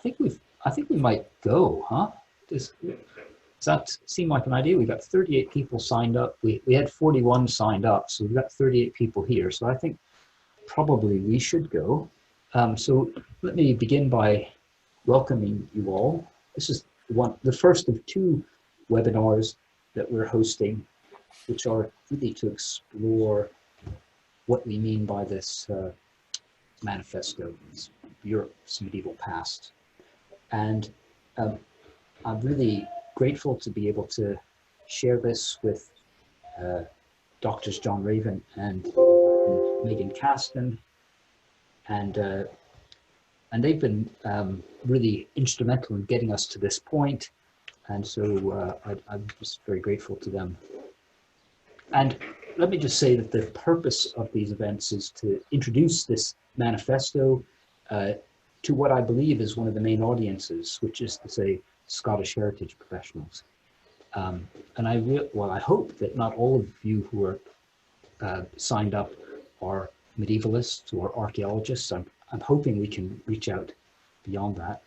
I think we might go, huh? Does that seem like an idea? We got 38 people signed up. We had 41 signed up, so we've got 38 people here. So I think probably we should go. So let me begin by welcoming you all. This is the first of two webinars that we're hosting, which are really to explore what we mean by this manifesto, Europe's medieval past. And I'm really grateful to be able to share this with Doctors John Raven and Megan Caston, and they've been really instrumental in getting us to this point, and so I'm just very grateful to them. And let me just say that the purpose of these events is to introduce this manifesto to what I believe is one of the main audiences, which is to say Scottish heritage professionals. And I hope that not all of you who are signed up are medievalists or archaeologists. I'm hoping we can reach out beyond that.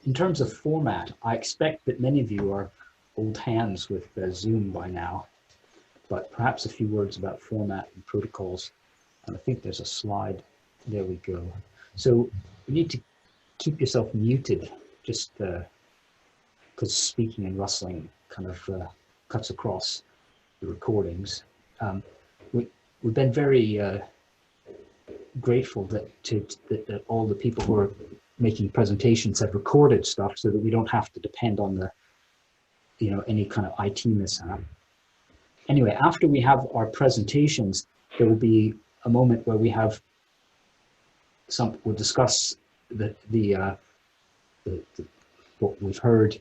In terms of format, I expect that many of you are old hands with Zoom by now, but perhaps a few words about format and protocols. And I think there's a slide. There we go. So you need to keep yourself muted, just because speaking and rustling kind of cuts across the recordings. We've been very grateful that all the people who are making presentations have recorded stuff so that we don't have to depend on the, any kind of IT mishap. Anyway, after we have our presentations, there will be a moment where we have we'll discuss what we've heard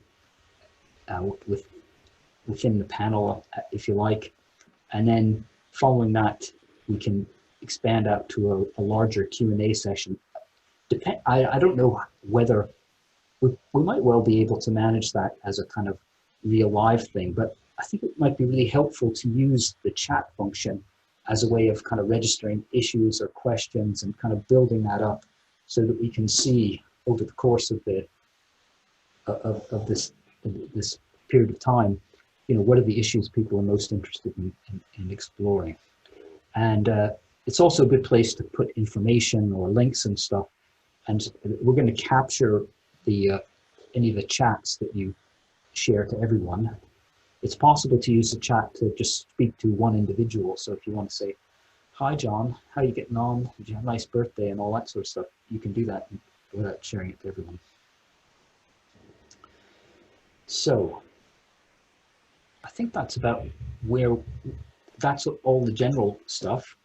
within the panel, if you like, and then following that, we can expand out to a larger Q&A session. I don't know whether we might well be able to manage that as a kind of real live thing, but I think it might be really helpful to use the chat function as a way of kind of registering issues or questions and kind of building that up so that we can see over the course of this period of time, what are the issues people are most interested in exploring. And it's also a good place to put information or links and stuff. And we're going to capture any of the chats that you share to everyone. It's possible to use the chat to just speak to one individual. So if you want to say, "Hi, John, how are you getting on? Did you have a nice birthday?" and all that sort of stuff, you can do that without sharing it to everyone. So I think that's about that's all the general stuff.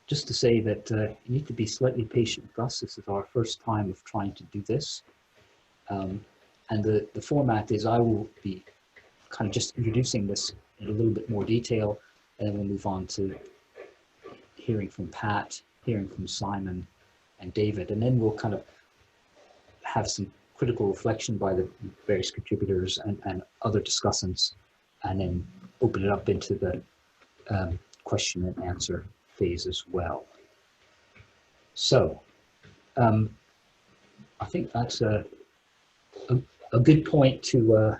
Just to say that you need to be slightly patient with us. This is our first time of trying to do this. And the format is I will be kind of just introducing this in a little bit more detail, and then we'll move on to hearing from Pat, hearing from Simon and David, and then we'll kind of have some critical reflection by the various contributors and other discussants, and then open it up into the question and answer phase as well. So I think that's a good point to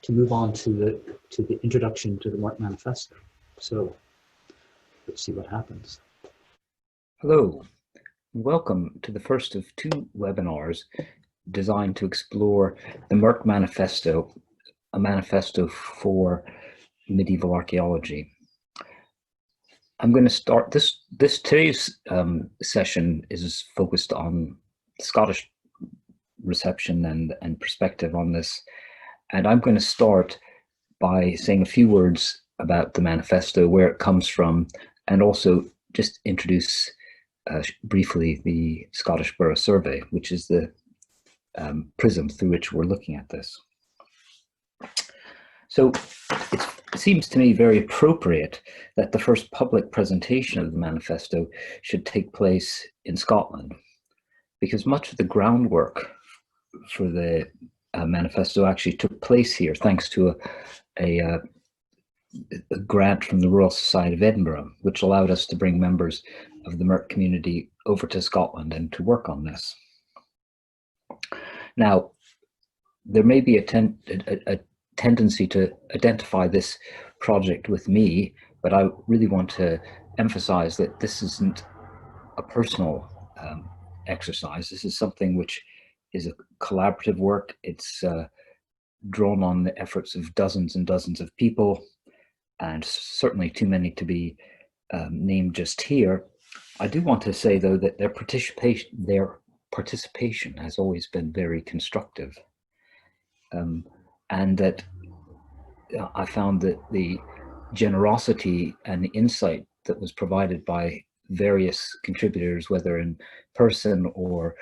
move on to the introduction to the MERC Manifesto. So let's see what happens. Hello, welcome to the first of two webinars designed to explore the MERC Manifesto, a manifesto for medieval archaeology. I'm going to start today's session is focused on Scottish reception and perspective on this, and I'm going to start by saying a few words about the manifesto, where it comes from, and also just introduce briefly the Scottish Burgh Survey, which is the prism through which we're looking at this. So it seems to me very appropriate that the first public presentation of the manifesto should take place in Scotland, because much of the groundwork for the manifesto actually took place here, thanks to a grant from the Royal Society of Edinburgh, which allowed us to bring members of the MERC community over to Scotland and to work on this. Now, there may be a tendency to identify this project with me, but I really want to emphasize that this isn't a personal exercise. This is something which is a collaborative work. It's drawn on the efforts of dozens and dozens of people, and certainly too many to be named just here. I do want to say, though, that their participation has always been very constructive, and that I found that the generosity and the insight that was provided by various contributors, whether in person or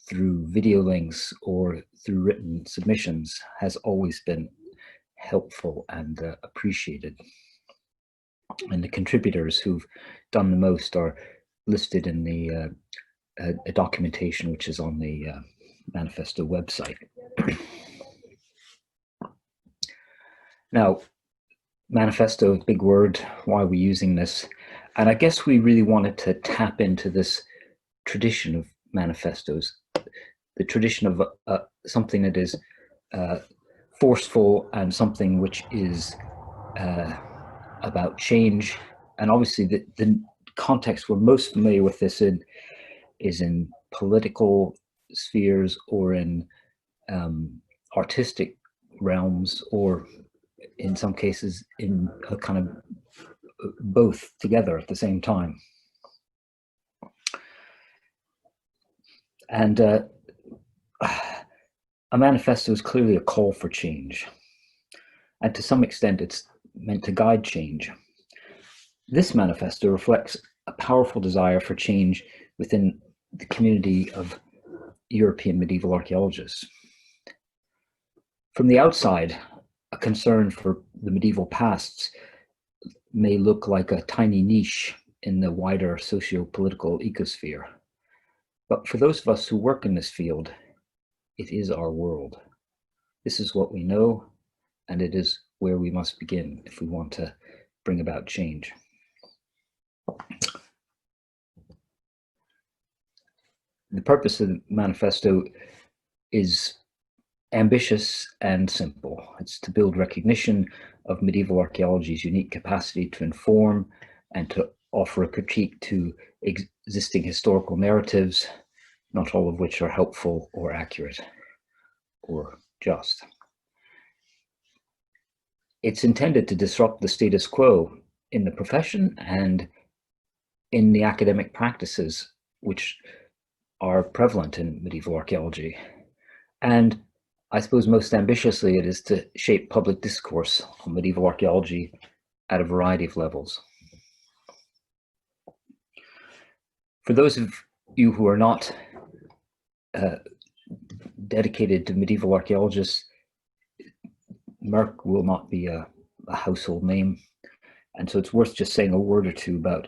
through video links or through written submissions, has always been helpful and appreciated. And the contributors who've done the most are listed in the documentation which is on the manifesto website. Now, manifesto, big word, why are we using this? And I guess we really wanted to tap into this tradition of manifestos, the tradition of something that is forceful and something which is about change. And obviously the context we're most familiar with this in is in political spheres or in artistic realms, or in some cases in a kind of both together at the same time. And a manifesto is clearly a call for change, and to some extent it's meant to guide change. This manifesto reflects a powerful desire for change within the community of European medieval archaeologists. From the outside, a concern for the medieval pasts may look like a tiny niche in the wider socio-political ecosphere. But for those of us who work in this field, it is our world. This is what we know, and it is where we must begin if we want to bring about change. The purpose of the manifesto is ambitious and simple. It's to build recognition of medieval archaeology's unique capacity to inform and to offer a critique to existing historical narratives, not all of which are helpful or accurate or just. It's intended to disrupt the status quo in the profession and in the academic practices which are prevalent in medieval archaeology. And I suppose most ambitiously, it is to shape public discourse on medieval archaeology at a variety of levels. For those of you who are not dedicated to medieval archaeologists, MERC will not be a household name, and so it's worth just saying a word or two about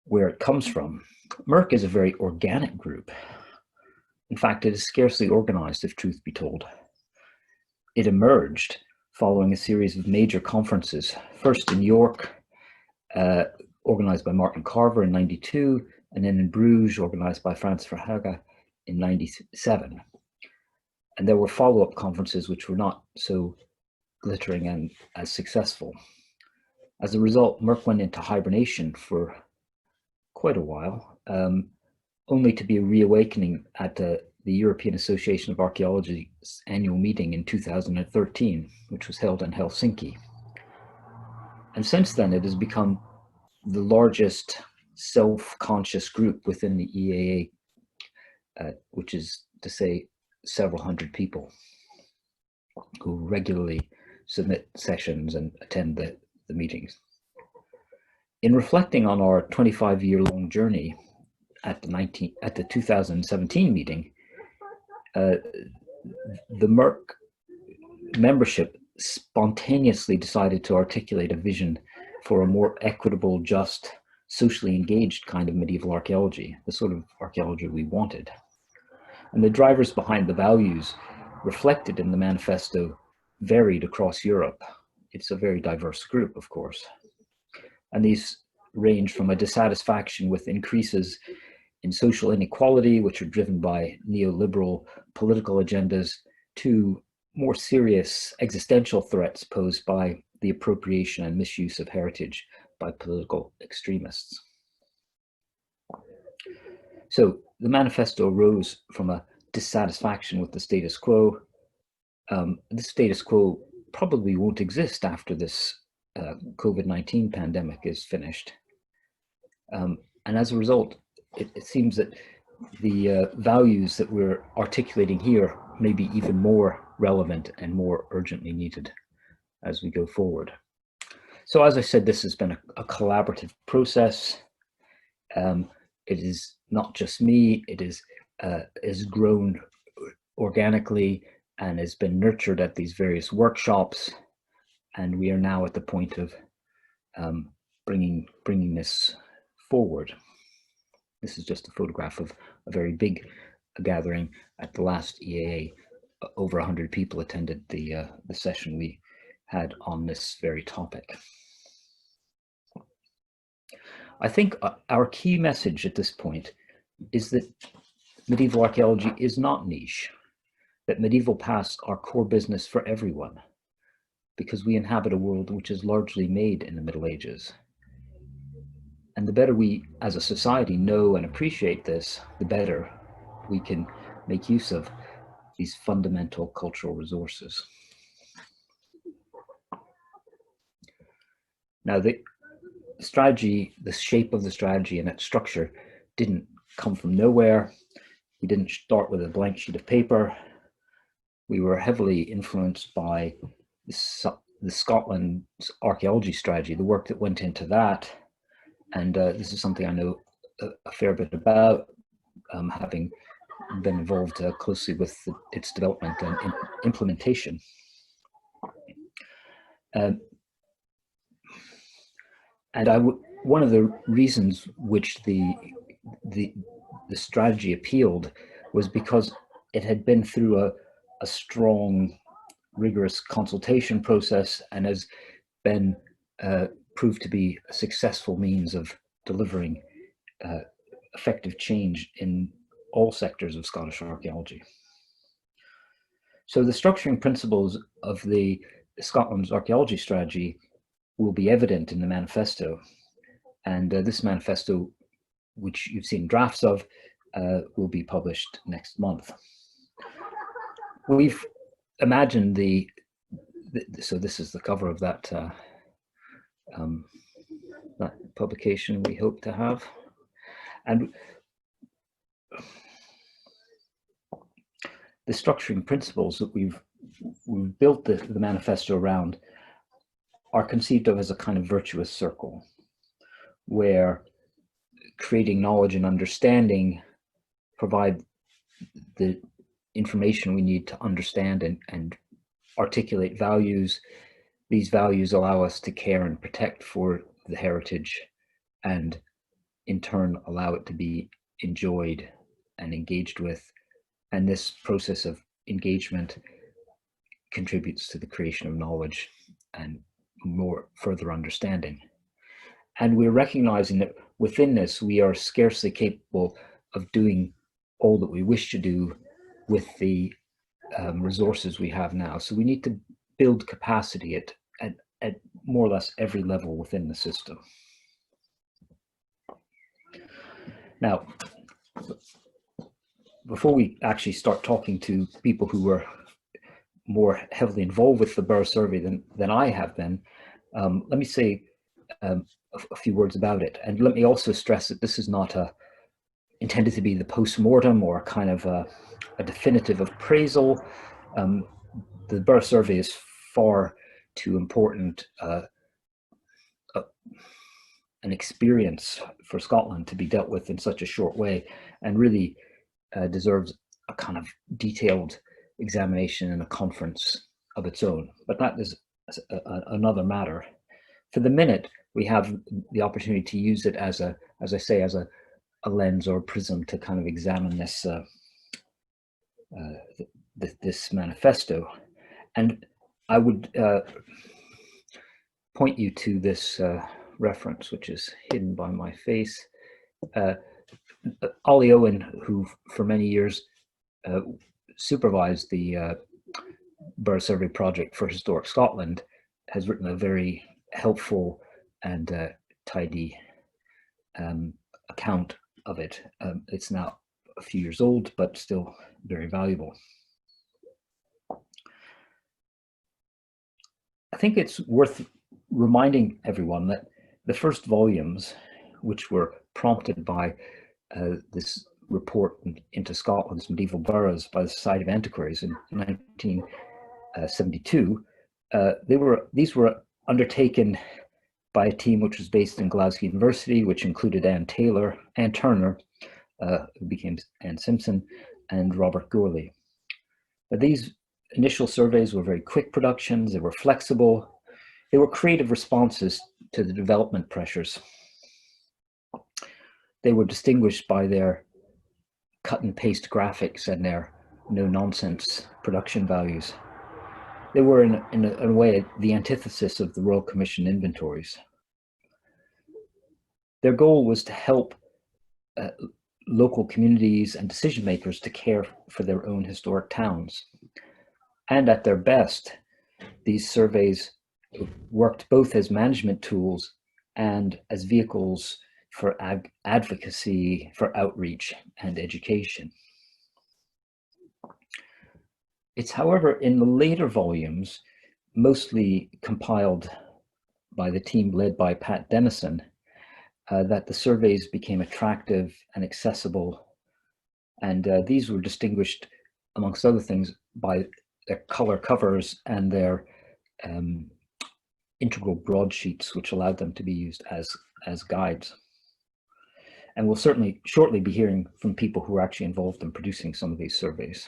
where it comes from. MERC is a very organic group. In fact, it is scarcely organized, if truth be told. It emerged following a series of major conferences, first in York, organized by Martin Carver in '92, and then in Bruges, organized by Frans Verhaeghe in '97. And there were follow-up conferences which were not so glittering and as successful. As a result, MERC went into hibernation for quite a while, only to be a reawakening at the European Association of Archaeology's annual meeting in 2013, which was held in Helsinki. And since then, it has become the largest self-conscious group within the EAA, which is to say several hundred people who regularly submit sessions and attend the meetings. In reflecting on our 25-year-long journey at the 2017 meeting, the MERC membership spontaneously decided to articulate a vision for a more equitable, just, socially engaged kind of medieval archaeology, the sort of archaeology we wanted. And the drivers behind the values reflected in the manifesto varied across Europe. It's a very diverse group, of course. And these range from a dissatisfaction with increases in social inequality, which are driven by neoliberal political agendas, to more serious existential threats posed by the appropriation and misuse of heritage by political extremists. So the manifesto arose from a dissatisfaction with the status quo. The status quo probably won't exist after this COVID-19 pandemic is finished. And as a result, it seems that the values that we're articulating here may be even more relevant and more urgently needed as we go forward. So as I said, this has been a collaborative process. It is not just me, it is grown organically and has been nurtured at these various workshops. And we are now at the point of bringing this forward. This is just a photograph of a very big gathering at the last EAA. Over 100 people attended the session we had on this very topic. I think our key message at this point is that medieval archaeology is not niche, that medieval pasts are core business for everyone, because we inhabit a world which is largely made in the Middle Ages. And the better we as a society know and appreciate this, the better we can make use of these fundamental cultural resources. Now, the strategy, the shape of the strategy and its structure didn't come from nowhere. We didn't start with a blank sheet of paper. We were heavily influenced by the Scotland's archaeology strategy, the work that went into that. And this is something I know a fair bit about, having been involved closely with its development and implementation. And one of the reasons which the strategy appealed was because it had been through a strong, rigorous consultation process and has been proved to be a successful means of delivering effective change in all sectors of Scottish archaeology. So the structuring principles of the Scotland's archaeology strategy will be evident in the manifesto. And this manifesto, which you've seen drafts of, will be published next month. We've imagined so this is the cover of that publication we hope to have. And the structuring principles that we've built the manifesto around are conceived of as a kind of virtuous circle, where creating knowledge and understanding provide the information we need to understand and articulate values. These values allow us to care and protect for the heritage, and in turn allow it to be enjoyed and engaged with. And this process of engagement contributes to the creation of knowledge and more further understanding. And we're recognizing that within this, we are scarcely capable of doing all that we wish to do with the resources we have now. So we need to build capacity at more or less every level within the system. Now, before we actually start talking to people who were more heavily involved with the Burgh Survey than I have been, let me say a few words about it. And let me also stress that this is not intended to be the post-mortem or kind of a definitive appraisal. The Burgh Survey is far too important an experience for Scotland to be dealt with in such a short way, and really deserves a kind of detailed examination and a conference of its own. But that is another matter. For the minute, we have the opportunity to use it as a, as I say, as a lens or prism to kind of examine this this manifesto. And I would point you to this reference, which is hidden by my face. Ollie Owen, who for many years supervised the Burgh Survey Project for Historic Scotland, has written a very helpful and tidy account of it. It's now a few years old, but still very valuable. I think it's worth reminding everyone that the first volumes, which were prompted by this report into Scotland's medieval boroughs by the Society of Antiquaries in 1972, these were undertaken by a team which was based in Glasgow University, which included Anne Turner, who became Anne Simpson, and Robert Gourley. But these initial surveys were very quick productions. They were flexible. They were creative responses to the development pressures. They were distinguished by their cut and paste graphics and their no-nonsense production values. They were, in a way, the antithesis of the Royal Commission inventories. Their goal was to help local communities and decision makers to care for their own historic towns. And at their best, these surveys worked both as management tools and as vehicles for advocacy, for outreach and education. It's, however, in the later volumes, mostly compiled by the team led by Pat Dennison, that the surveys became attractive and accessible. And these were distinguished, amongst other things, by their color covers and their integral broadsheets, which allowed them to be used as guides. And we'll certainly shortly be hearing from people who are actually involved in producing some of these surveys.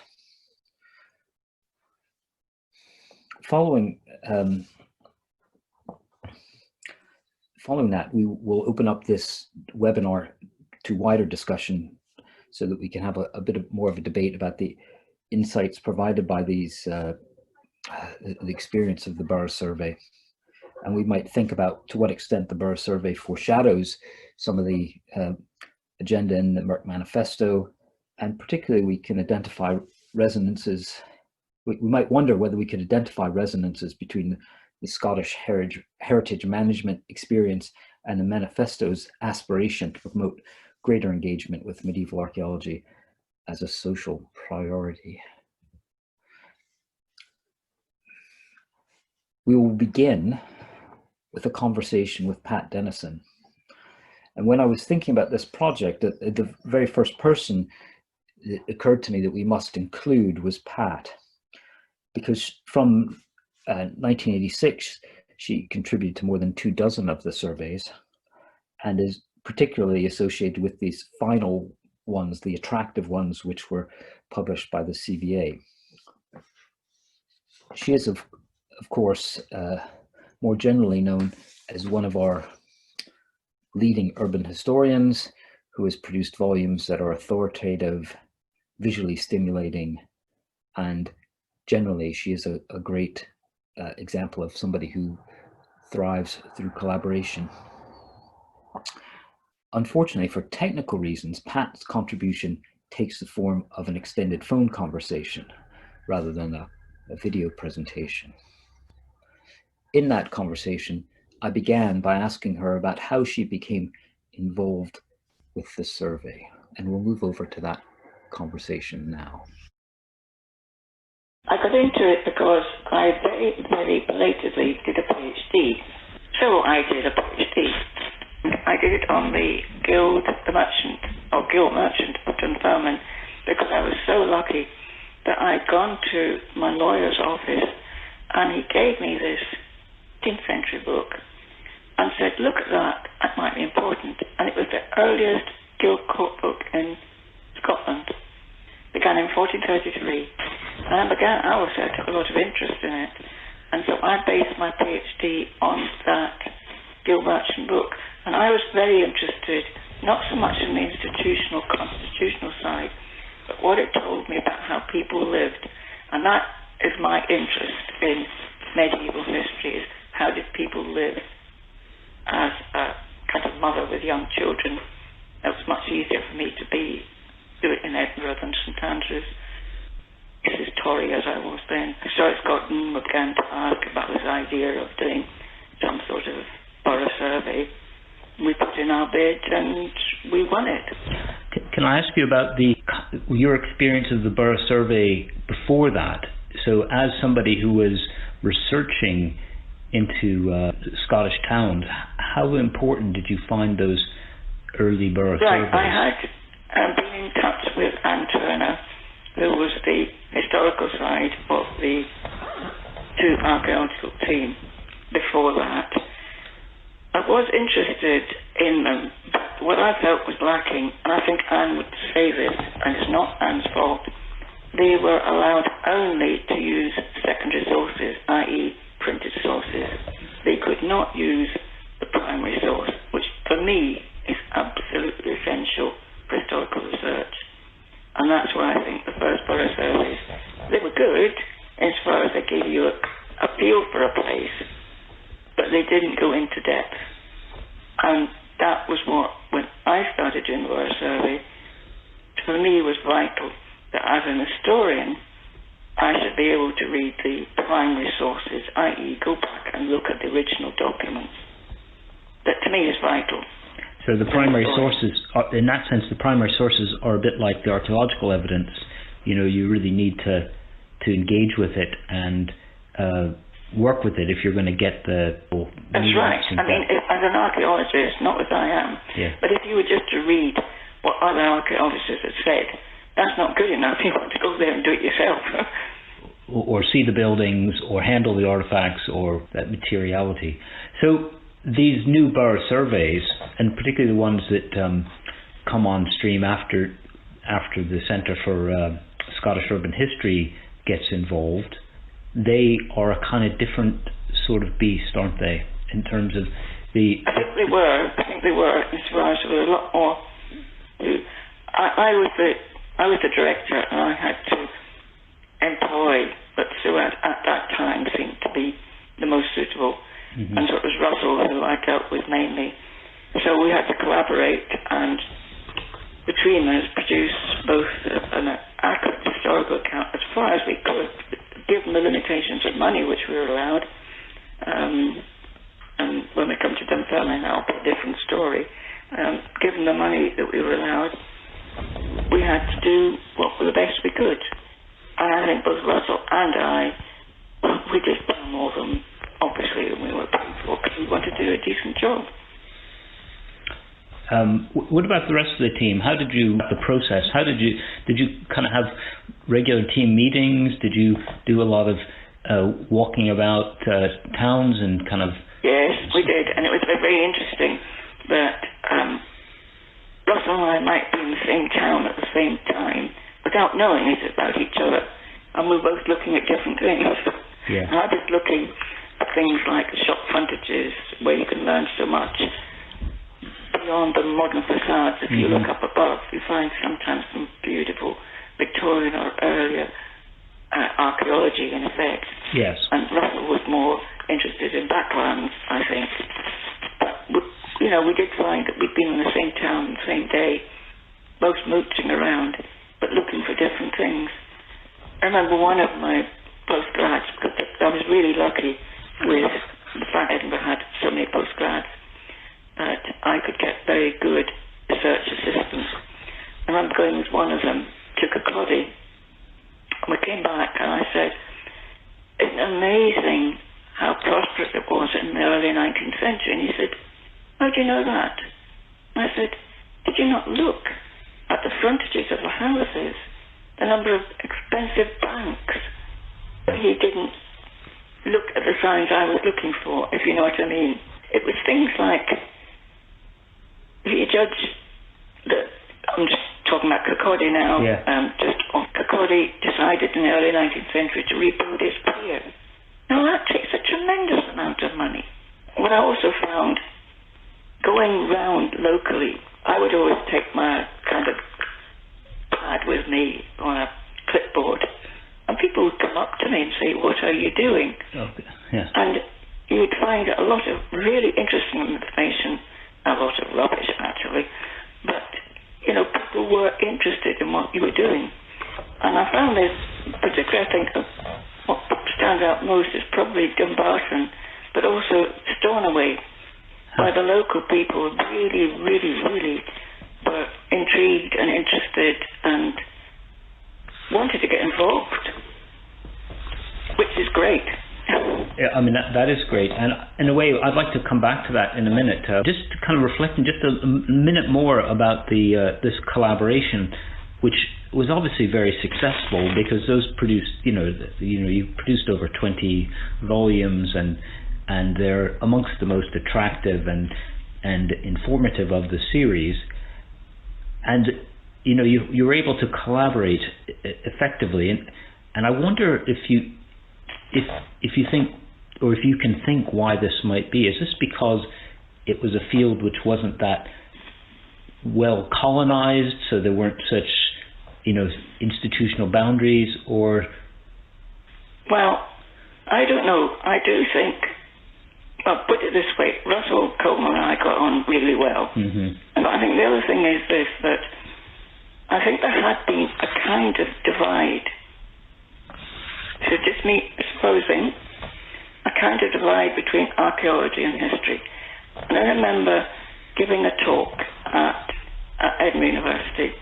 Following that, we will open up this webinar to wider discussion so that we can have a bit more of a debate about the insights provided by these, the experience of the Burgh Survey. And we might think about to what extent the Burgh Survey foreshadows some of the agenda in the MERC Manifesto, and particularly we can identify resonances. We might wonder whether we could identify resonances between the Scottish heritage management experience and the manifesto's aspiration to promote greater engagement with medieval archaeology as a social priority. We will begin with a conversation with Pat Dennison. And when I was thinking about this project, the very first person that occurred to me that we must include was Pat, because from 1986, she contributed to more than 24 of the surveys and is particularly associated with these final ones, the attractive ones, which were published by the CVA. She is, of course, more generally known as one of our leading urban historians who has produced volumes that are authoritative, visually stimulating, and generally she is a great example of somebody who thrives through collaboration. Unfortunately, for technical reasons, Pat's contribution takes the form of an extended phone conversation rather than a video presentation. In that conversation, I began by asking her about how she became involved with the survey, and we'll move over to that conversation now. I got into it because I very, very belatedly did a PhD. So I did a PhD. I did it on the Guild Merchant of Dunfermline because I was so lucky that I'd gone to my lawyer's office and he gave me this 18th century book and said, look at that, that might be important. And it was the earliest Guild court book in Scotland. Began in 1433. And I also took a lot of interest in it. And so I based my PhD on that Guild Merchant book. And I was very interested, not so much in the institutional, constitutional side, but what it told me about how people lived. And that is my interest in medieval history, is how did people live as a kind of mother with young children it was much easier for me to do it in Edinburgh than St Andrews. This is Tory as I was then. Historic Scotland began to ask about this idea of doing some sort of borough survey. We put in our bid and we won it. Can I ask you about your experience of the borough survey before that? So as somebody who was researching into Scottish towns, how important did you find those early borough surveys? I had been in touch with Anne Turner, who was the historical side of the two archaeological team before that. I was interested in them, but what I felt was lacking, and I think Anne would say this, and it's not Anne's fault, they were allowed only to use secondary sources, i.e. printed sources. They could not use the primary source, which for me is absolutely essential for historical research. And that's why I think the first borough surveys, they were good as far as they gave you a feel for a place, but they didn't go into depth. And that was what, when I started doing the borough survey, for me was vital, that as an historian, I should be able to read the primary sources, i.e. go back and look at the original documents. That to me is vital. So the primary sources, in that sense, the primary sources are a bit like the archaeological evidence. You know, you really need to engage with it and work with it if you're going to get the... That's right. I mean, as an archaeologist, not as I am, but if you were just to read what other archaeologists have said, that's not good enough. You want to go there and do it yourself. or see the buildings, or handle the artifacts, or that materiality. So these new borough surveys, and particularly the ones that come on stream after the Centre for Scottish Urban History gets involved, they are a kind of different sort of beast, aren't they? In terms of the... I think they were, as far as there were a lot more... I was the director, and I had to employ, but Sue at that time seemed to be the most suitable, and so it was Russell who I dealt with mainly. So we had to collaborate, and between us produce both an accurate historical account as far as we could, given the limitations of money which we were allowed. And when we come to Dunfermline, that'll be a different story. Given the money that we were allowed, we had to do what was the best we could. And I think both Russell and I, we did far more than obviously than we were paid for, because we wanted to do a decent job. What about the rest of the team? How did you the process? How did you kind of have regular team meetings? Did you do a lot of walking about towns and kind of? Yes, we did, and it was very interesting that Russell and I might be in the same town at the same time without knowing it about each other, and we were both looking at different things. Yeah. And I was looking at things like the shop frontages, where you can learn so much beyond the modern facades. If you look up above, you find sometimes some beautiful Victorian or earlier archaeology in effect. Yes. And Russell was more interested in backgrounds, I think. But we did find that we'd been in the same town, the same day, both mooching around, but looking for different things. I remember one of my postgrads, because I was really lucky with the fact Edinburgh had so many postgrads, that I could get very good research assistants. I remember going with one of them to Kirkcaldy, and we came back and I said, "Isn't it amazing how prosperous it was in the early 19th century?" And he said, "How do you know that?" And I said, "Did you not look at the frontages of the houses, the number of expensive banks?" But he didn't look at the signs I was looking for, if you know what I mean. It was things like, if you judge that, I'm just talking about Kirkcaldy now, Kirkcaldy decided in the early 19th century to rebuild its pier. Now that takes a tremendous amount of money. What I also found, going round locally, I would always take my kind of pad with me on a clipboard, and people would come up to me and say, "What are you doing?" Okay. Yeah. And you would find a lot of really interesting information, a lot of rubbish actually, but people were interested in what you were doing. And I found this, particularly I think what stands out most is probably Dumbarton, but also Stronach, where the local people really, really, really were intrigued and interested and wanted to get involved, which is great. Yeah, I mean, that is great. And in a way, I'd like to come back to that in a minute. Just kind of reflecting just a minute more about this collaboration, which was obviously very successful because those produced, you produced over 20 volumes, and they're amongst the most attractive and informative of the series. And you were able to collaborate effectively, and I wonder if you think, or if you can think why this might be. Is this because it was a field which wasn't that well colonized, so there weren't such institutional boundaries, or? Well, I don't know. I do think, I'll put it this way, Russell Coleman and I got on really well. Mm-hmm. And I think the other thing is this, that I think there had been a kind of divide, so just me supposing, a kind of divide between archaeology and history. And I remember giving a talk at Edinburgh University,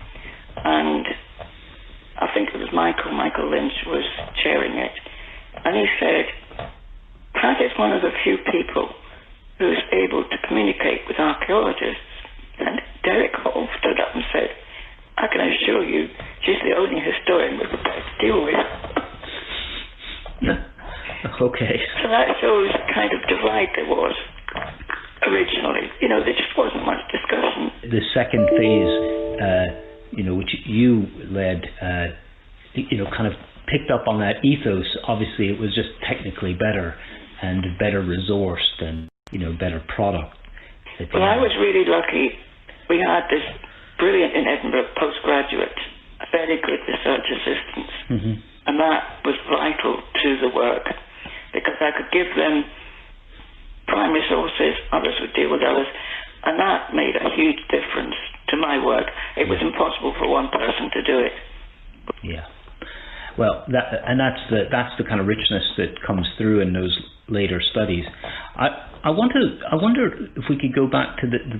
and I think it was Michael Lynch was chairing it, and he said, Pat is one of the few people who is able to communicate with archaeologists. And Derek Hall stood up and said, I can assure you she's the only historian we're prepared to deal with. Okay. So that shows the kind of divide there was originally. There just wasn't much discussion. The second phase, which you led, kind of picked up on that ethos. Obviously, it was just technically better and better resourced and, better product. Well, I was really lucky. We had this brilliant in Edinburgh postgraduate, very good research assistants. Mm-hmm. And that was vital to the work because I could give them prime resources, others would deal with others, and that made a huge difference to my work. It was impossible for one person to do it. Yeah. Well, that's the kind of richness that comes through in those later studies. I wonder if we could go back to the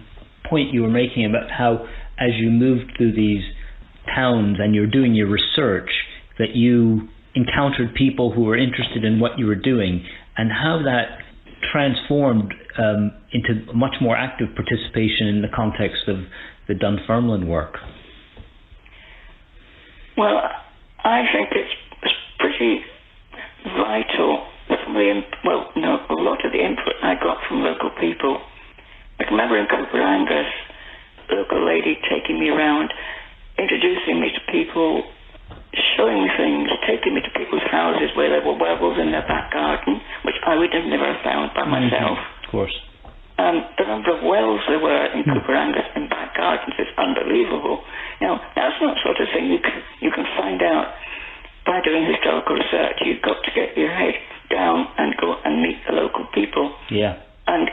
point you were making about how, as you moved through these towns and you're doing your research, that you encountered people who were interested in what you were doing, and how that transformed into much more active participation in the context of the Dunfermline work. Well, I think it's pretty vital. A lot of the input I got from local people. I can remember in Cooper Angus, a local lady taking me around, introducing me to people, showing me things, taking me to people's houses where there were werewolves in their back garden, which I would have never found by myself. Mm-hmm. Of course. The number of wells there were in Cooper Angus in back gardens is unbelievable. That's not sort of thing you can find out by doing historical research. You've got to get your head down and go and meet the local people. Yeah. And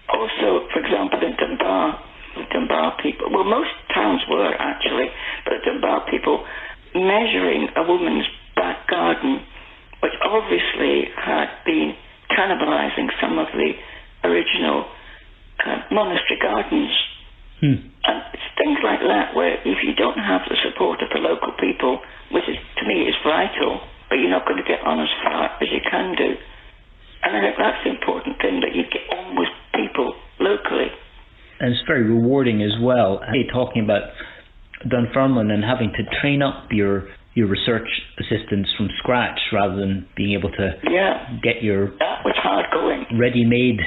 also, for example, in Dunbar people, well, most towns were actually, but Dunbar people measuring a woman's back garden, which obviously had been cannibalizing some of the original monastery gardens. And it's things like that where if you don't have the support of the local people, which is, to me, is vital, but you're not going to get on as far as you can do. And I think that's the important thing, that you get on with people locally. And it's very rewarding as well. Talking about Dunfermline and having to train up your research assistants from scratch rather than being able to get your that was hard going. Ready-made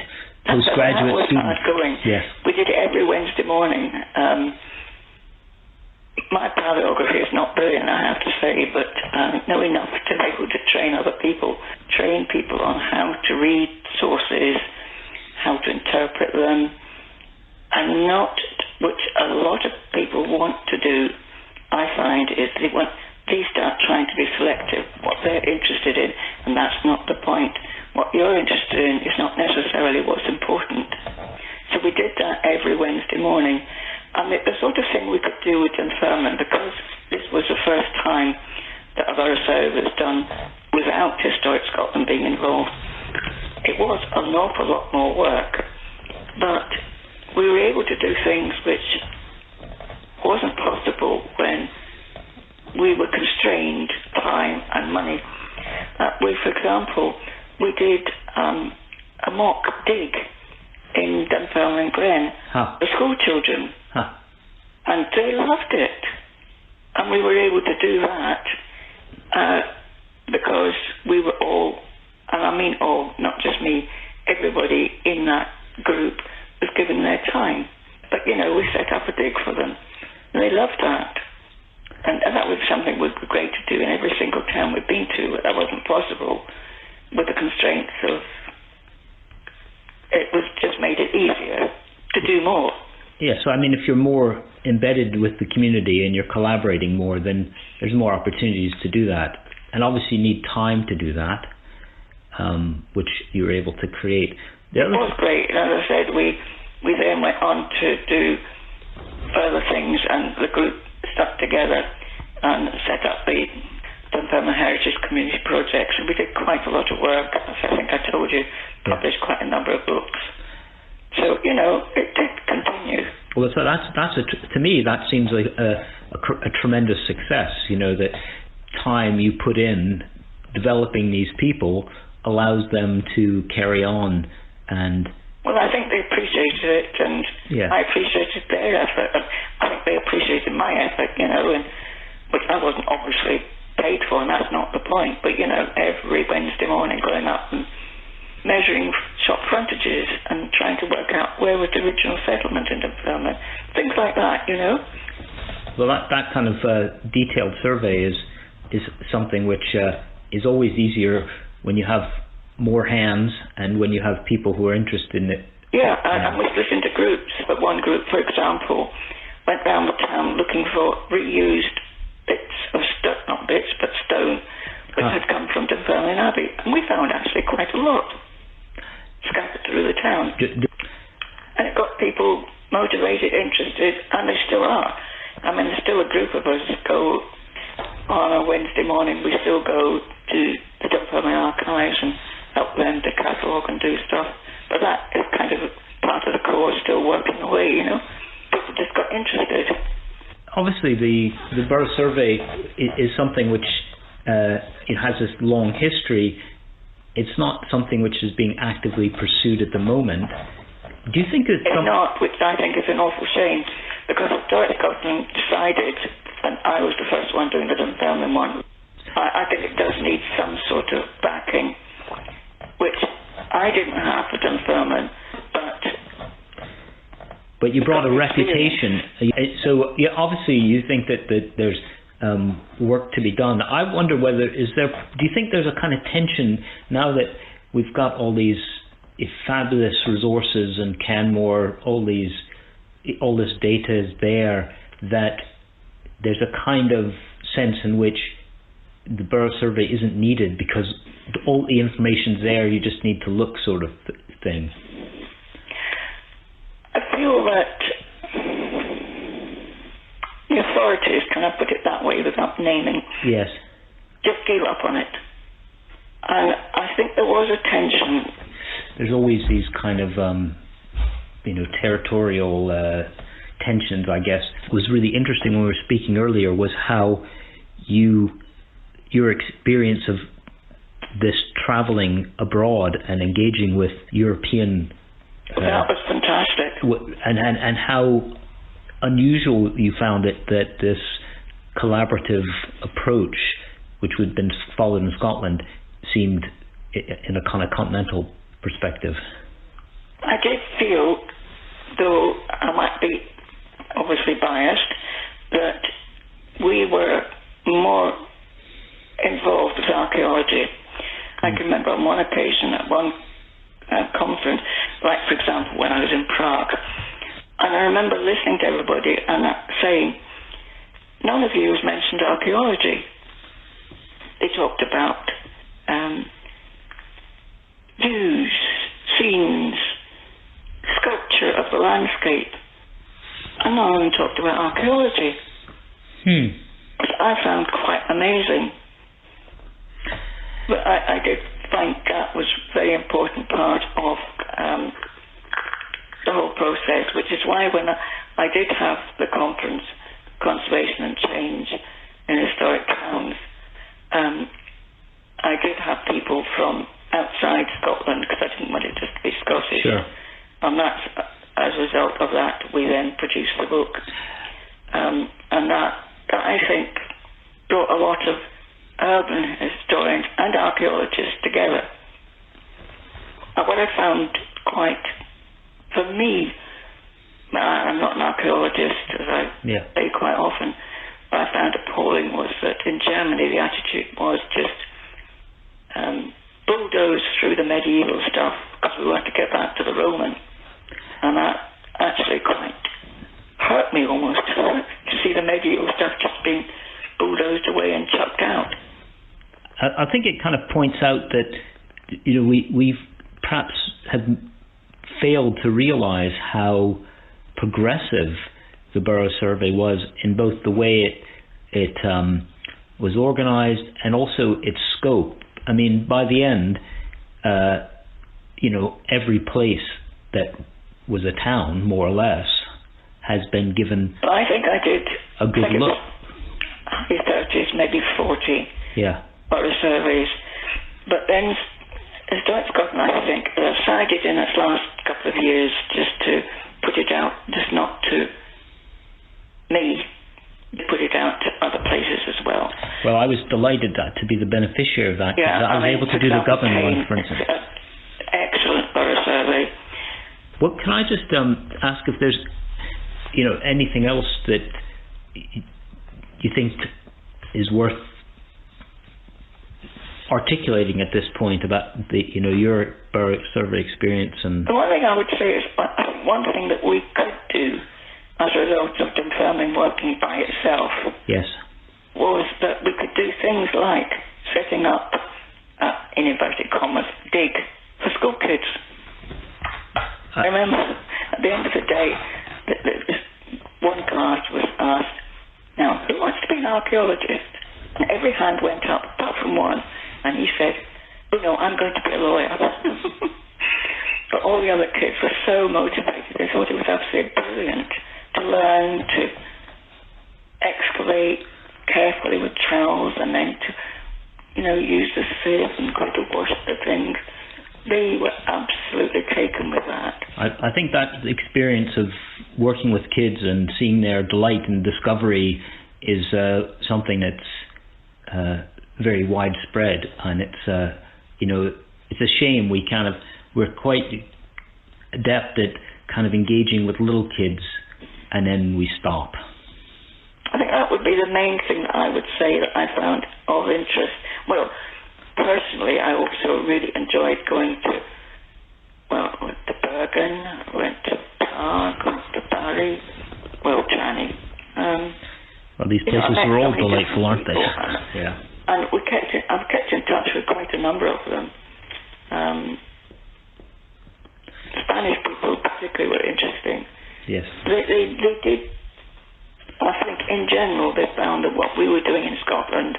postgraduate students. That was hard going. Yes. We did it every Wednesday morning. My paleography is not brilliant, I have to say, but know enough to be able to train other people, train people on how to read sources, how to interpret them, and not, which a lot of people want to do, I find, is they start trying to be selective, what they're interested in, and that's not the point. What you're interested in is not necessarily what's important. So we did that every Wednesday morning, And the sort of thing we could do with Dunfermline, because this was the first time that a borough survey was done without Historic Scotland being involved, it was an awful lot more work. But we were able to do things which wasn't possible when we were constrained time and money. For example, we did a mock dig in Dunfermline Glen for school children, and they loved it. And we were able to do that because we were all, and I mean all, not just me, everybody in that group was given their time. But, you know, we set up a dig for them, and they loved that. And that was something would be great to do in every single town we've been to, but that wasn't possible with the constraints of, it was just made it easier to do more. Yeah, so I mean, if you're more embedded with the community and you're collaborating more, then there's more opportunities to do that. And obviously you need time to do that, which you were able to create. It was great. As I said, we then went on to do further things, and the group stuck together and set up the Dunfermline Heritage Community Project. So we did quite a lot of work. As I think I told you, published quite a number of books. So, you know, it did continue. Well, so to me, that seems like a tremendous success. You know, that time you put in developing these people allows them to carry on. And well, I think they appreciated it, and I appreciated their effort. And I think they appreciated my effort, you know, and which I wasn't obviously paid for, and that's not the point. But, you know, every Wednesday morning going up and measuring shop frontages and trying to work out where was the original settlement in Dunfermline, things like that, you know. Well, that kind of detailed survey is something which is always easier when you have more hands and when you have people who are interested in it. Yeah, and we split into groups. But one group, for example, went round the town looking for reused bits of stone, not bits, but stone, which had come from Dunfermline Abbey. And we found actually quite a lot scattered through the town. And it got people motivated, interested, and they still are. I mean, there's still a group of us go on a Wednesday morning. We still go to the Dunfermline archives and help them to catalogue and do stuff. But that is kind of part of the core, still working away, you know. People just got interested. Obviously, the Burgh Survey is something which it has this long history. It's not something which is being actively pursued at the moment. Do you think it's not, which I think is an awful shame, because Historic Scotland decided, and I was the first one doing the Dunfermline one, I think it does need some sort of backing, which I didn't have for Dunfermline, but you brought a reputation. So obviously you think that there's work to be done. I wonder whether do you think there's a kind of tension now that we've got all these fabulous resources and Canmore, all this data is there, that there's a kind of sense in which the Burgh Survey isn't needed because all the information's there, you just need to look, sort of thing? I feel that the authorities, can I put it that way without naming? Yes. Just gave up on it. And I think there was a tension. There's always these kind of, territorial tensions, I guess. What was really interesting when we were speaking earlier was how your experience of this traveling abroad and engaging with European... that was fantastic. And how unusual you found it that this collaborative approach, which had been followed in Scotland, seemed in a kind of continental perspective. I did feel, though I might be obviously biased, that we were more involved with archaeology. I can remember on one occasion at one conference, like for example when I was in Prague, and I remember listening to everybody and saying, none of you has mentioned archaeology. They talked about views, scenes, sculpture of the landscape. and no one talked about archaeology, which I found quite amazing. But I did find that was a very important part of the whole process, which is why when I did have the conference, Conservation and Change in Historic Towns, I did have people from outside Scotland, because I didn't want it just to be Scottish. Sure. And that's, as a result of that, we then produced the book. And that I think brought a lot of urban historians and archaeologists together. And what I found quite, for me, I'm not an archaeologist, as I say quite often, what I found appalling was that in Germany the attitude was just bulldoze through the medieval stuff because we want to get back to the Roman. And that actually quite hurt me almost to see the medieval stuff just being bulldozed away and chucked out. I think it kind of points out that, you know, we've perhaps have failed to realise how progressive the Burgh Survey was in both the way it was organised and also its scope. I mean, by the end, you know, every place that was a town, more or less, has been given I think I did a good look. High 30s, maybe 40 Burgh surveys. But then Historic Scotland, I think, decided in its last couple of years just to put it out, just not to me, put it out to other places as well. Well, I was delighted to be the beneficiary of that, because I was able to do the Govan one, for instance. Excellent Burgh survey. Well, can I just ask if there's, you know, anything else that you think is worth articulating at this point about the, you know, your Burgh survey experience? And the one thing I would say is one thing that we could do as a result of Dunfermline working by itself was that we could do things like setting up, in inverted commas, dig for school kids. I remember at the end of the day, one class was asked, now, who wants to be an archaeologist? And every hand went up, apart from one, and he said, oh no, I'm going to be a lawyer. But all the other kids were so motivated, they thought it was absolutely brilliant to learn to excavate carefully with trowels and then to, you know, use the sieve and go to wash the things. They were absolutely taken with that. I think that experience of working with kids and seeing their delight and discovery is something that's very widespread, and it's you know, it's a shame we're quite adept at kind of engaging with little kids and then we stop. I think that would be the main thing that I would say that I found of interest. Well, personally, I also really enjoyed going to, well, I went to Bergen, I went to Prague, went to Bari, well, Trani. Well, these places were all delightful, aren't they? Yeah. And I've kept in touch with quite a number of them. Spanish people particularly were interesting. Yes. They did, I think in general, they found that what we were doing in Scotland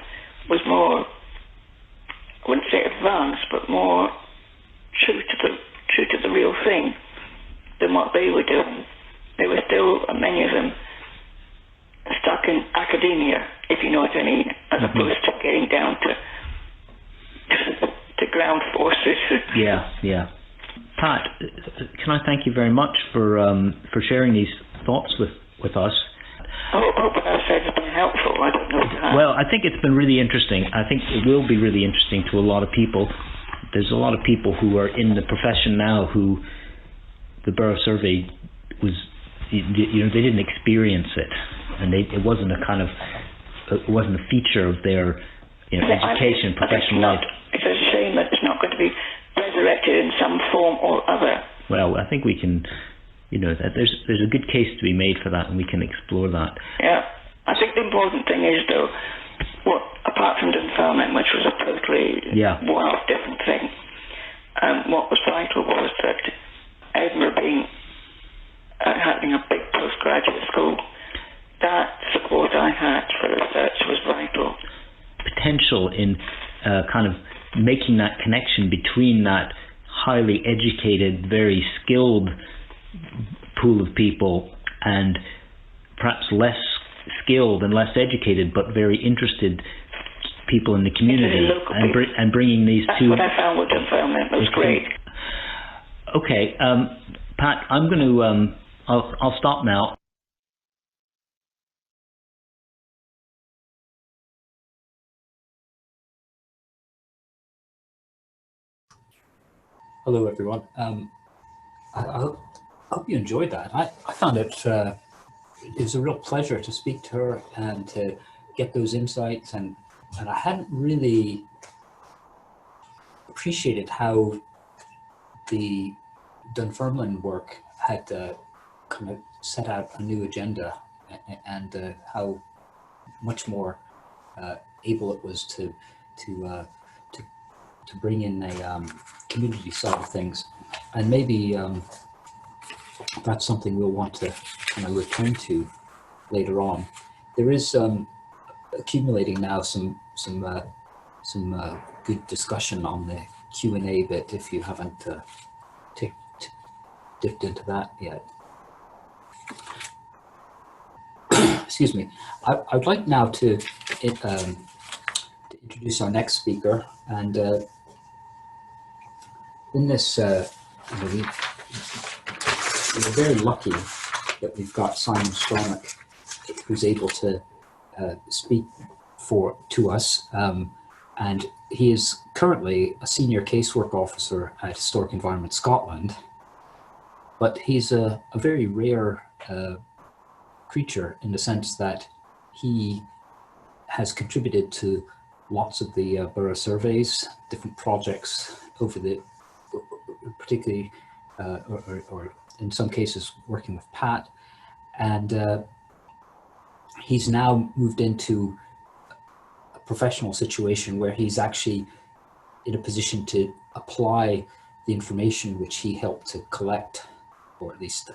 was more, I wouldn't say advanced, but more true to the real thing than what they were doing. They were still, many of them, stuck in academia, if you know what I mean, as opposed to getting down to ground forces. Yeah. Pat, can I thank you very much for sharing these thoughts with us. I hope what I said has been helpful. I don't know. Well, I think it's been really interesting. I think it will be really interesting to a lot of people. There's a lot of people who are in the profession now who the Burgh Survey was, you know, they didn't experience it, and it wasn't a feature of their, you know, education, professional life. It's a shame that it's not going to be resurrected in some form or other. Well, I think we can, you know, that there's a good case to be made for that, and we can explore that. Yeah, I think the important thing is, though, apart from Dunfermline, which was a totally wild, different thing, what was vital was that Edinburgh being having a big postgraduate school, that support I had for research was vital. Potential in kind of making that connection between that highly educated, very skilled pool of people and perhaps less skilled and less educated but very interested people in the community, and bringing these That's two. What I found with development was great. Okay, Pat, I'm going to I'll stop now. Hello, everyone. I hope you enjoyed that. I found it was a real pleasure to speak to her and to get those insights, and I hadn't really appreciated how the Dunfermline work had kind of set out a new agenda, and how much more able it was to bring in a community side of things, and maybe that's something we'll want to kind of return to later on. There is accumulating now some good discussion on the Q&A bit, if you haven't dipped into that yet. Excuse me. I'd like now to introduce our next speaker, and in this, we're very lucky that we've got Simon Stronach, who's able to speak to us, and he is currently a senior casework officer at Historic Environment Scotland, but he's a very rare creature in the sense that he has contributed to lots of the borough surveys, different projects over the, particularly, or in some cases working with Pat, and he's now moved into a professional situation where he's actually in a position to apply the information which he helped to collect, or at least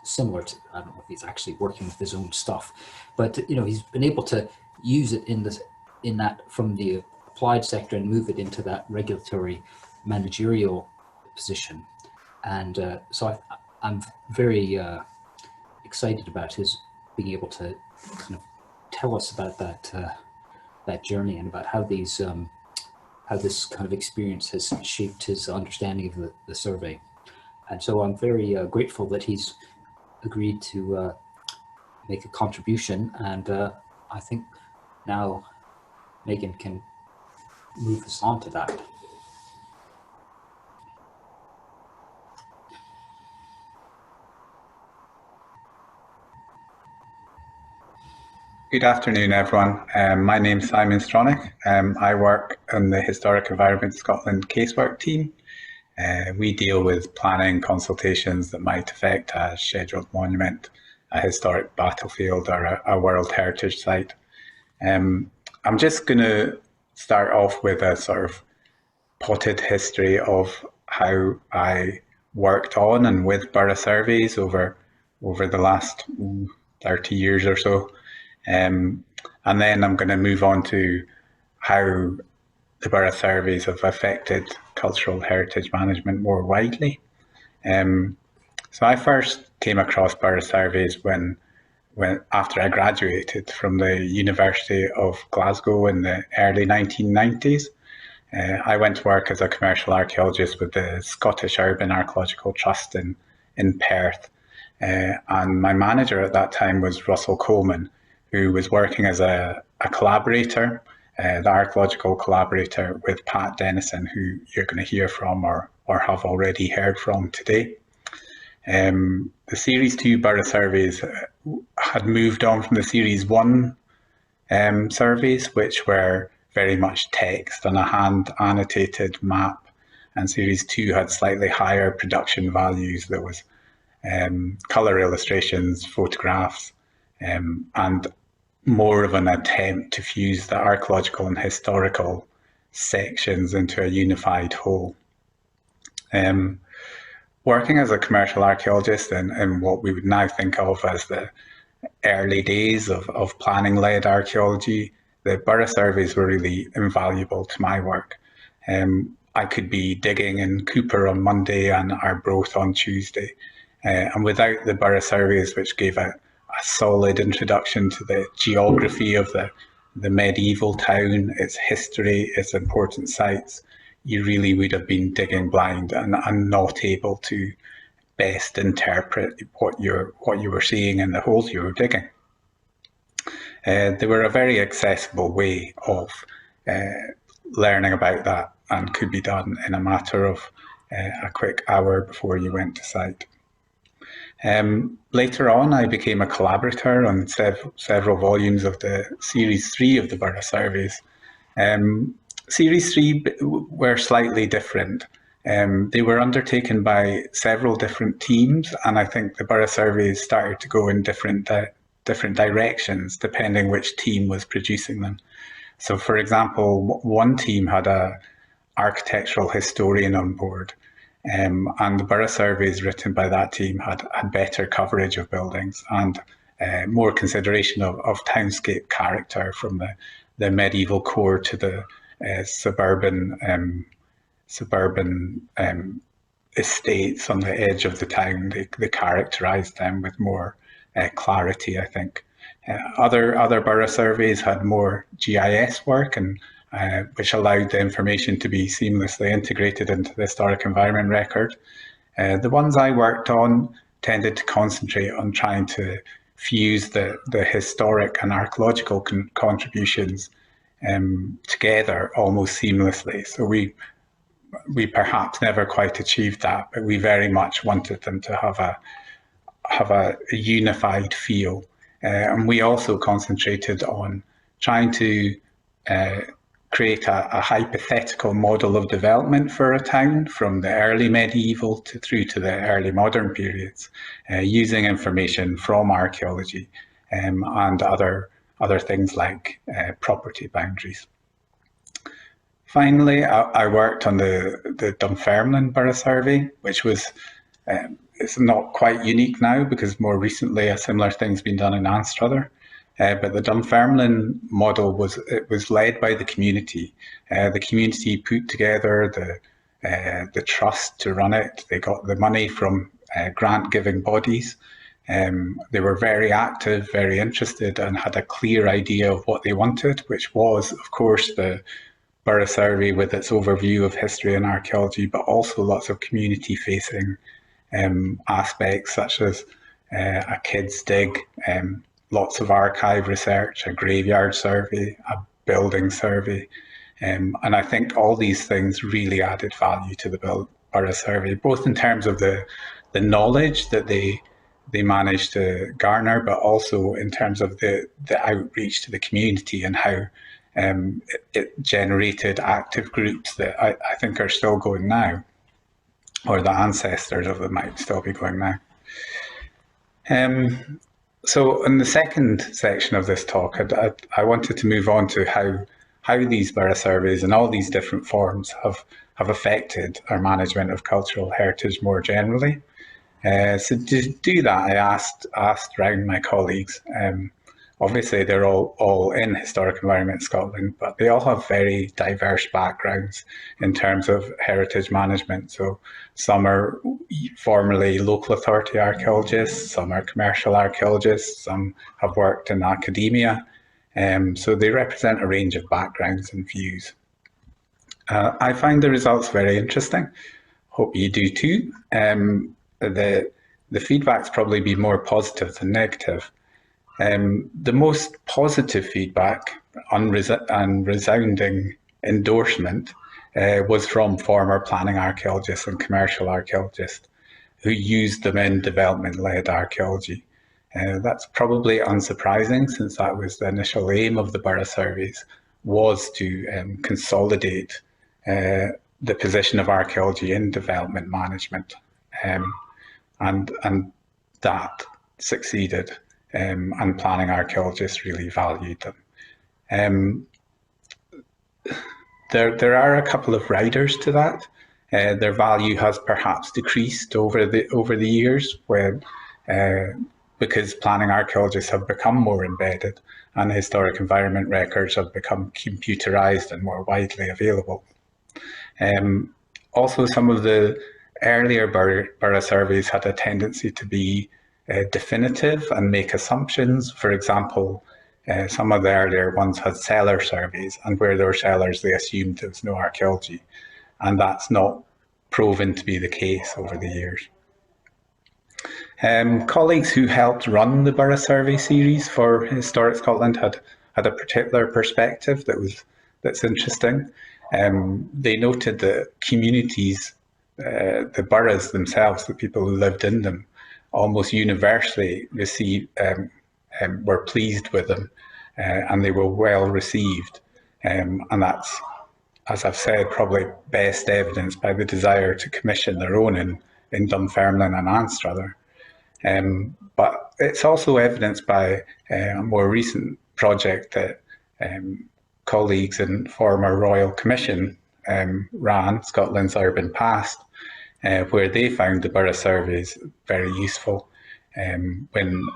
similar to, I don't know if he's actually working with his own stuff, but he's been able to use it in that from the applied sector and move it into that regulatory managerial position. And so I'm very excited about his being able to kind of tell us about that journey, and about how these how this kind of experience has shaped his understanding of the survey. And so I'm very grateful that he's agreed to make a contribution, and I think now Megan can move us on to that. Good afternoon, everyone. My name's Simon Stronach. I work on the Historic Environment Scotland casework team. We deal with planning consultations that might affect a scheduled monument, a historic battlefield, or a World Heritage Site. I'm just going to start off with a sort of potted history of how I worked on and with borough surveys over the last 30 years or so. And then I'm going to move on to how the borough surveys have affected cultural heritage management more widely. So I first came across borough surveys when after I graduated from the University of Glasgow in the early 1990s. I went to work as a commercial archaeologist with the Scottish Urban Archaeological Trust in Perth. And my manager at that time was Russell Coleman, who was working as a collaborator, the archaeological collaborator with Pat Dennison, who you're going to hear from or have already heard from today. The Series 2 borough surveys had moved on from the Series 1 surveys, which were very much text on a hand annotated map, and Series 2 had slightly higher production values. There was colour illustrations, photographs, and more of an attempt to fuse the archaeological and historical sections into a unified whole. working as a commercial archaeologist in what we would now think of as the early days of planning-led archaeology, the borough surveys were really invaluable to my work. I could be digging in Cooper on Monday and Arbroath on Tuesday. And without the borough surveys, which gave a solid introduction to the geography of the medieval town, its history, its important sites, you really would have been digging blind and not able to best interpret what you were seeing in the holes you were digging. They were a very accessible way of learning about that, and could be done in a matter of a quick hour before you went to site. Later on, I became a collaborator on several volumes of the Series 3 of the Borough Surveys. Series 3 were slightly different. They were undertaken by several different teams, and I think the Borough Surveys started to go in different directions depending which team was producing them. So, for example, one team had an architectural historian on board, and the Borough Surveys written by that team had better coverage of buildings and more consideration of townscape character, from the medieval core to the suburban estates on the edge of the town. They characterised them with more clarity, I think. Other borough surveys had more GIS work, and which allowed the information to be seamlessly integrated into the historic environment record. The ones I worked on tended to concentrate on trying to fuse the historic and archaeological contributions together almost seamlessly. So we perhaps never quite achieved that, but we very much wanted them to have a unified feel. And we also concentrated on trying to create a hypothetical model of development for a town from the early medieval through to the early modern periods, using information from archaeology and other things like property boundaries. Finally, I worked on the Dunfermline Borough Survey, which was it's not quite unique now because more recently a similar thing's been done in Anstruther. But the Dunfermline model was led by the community. The community put together the trust to run it. They got the money from grant-giving bodies. They were very active, very interested, and had a clear idea of what they wanted, which was, of course, the Borough Survey with its overview of history and archaeology, but also lots of community-facing aspects, such as a kids' dig, lots of archive research, a graveyard survey, a building survey. And I think all these things really added value to the Borough Survey, both in terms of the knowledge that they managed to garner, but also in terms of the outreach to the community and how it generated active groups that I think are still going now, or the ancestors of them might still be going now. So in the second section of this talk, I wanted to move on to how these borough surveys and all these different forms have affected our management of cultural heritage more generally. So to do that, I asked round my colleagues. Obviously, they're all in historic environment Scotland, but they all have very diverse backgrounds in terms of heritage management. So some are formerly local authority archaeologists, some are commercial archaeologists, some have worked in academia. So they represent a range of backgrounds and views. I find the results very interesting. Hope you do too. The feedback's probably been more positive than negative. The most positive feedback and resounding endorsement was from former planning archaeologists and commercial archaeologists who used them in development-led archaeology. That's probably unsurprising, since that was the initial aim of the borough surveys, was to consolidate the position of archaeology in development management, and that succeeded. And planning archaeologists really valued them. There are a couple of riders to that. their value has perhaps decreased over the years when because planning archaeologists have become more embedded and historic environment records have become computerized and more widely available. Also, some of the earlier borough surveys had a tendency to be definitive and make assumptions. For example, some of the earlier ones had cellar surveys, and where there were cellars, they assumed there was no archaeology. And that's not proven to be the case over the years. Colleagues who helped run the Borough Survey series for Historic Scotland had a particular perspective that's interesting. They noted that communities, the boroughs themselves, the people who lived in them, almost universally were pleased with them, and they were well received. And that's, as I've said, probably best evidenced by the desire to commission their own in Dunfermline and Anstruther. But it's also evidenced by a more recent project that colleagues in former Royal Commission ran, Scotland's Urban Past, where they found the borough surveys very useful when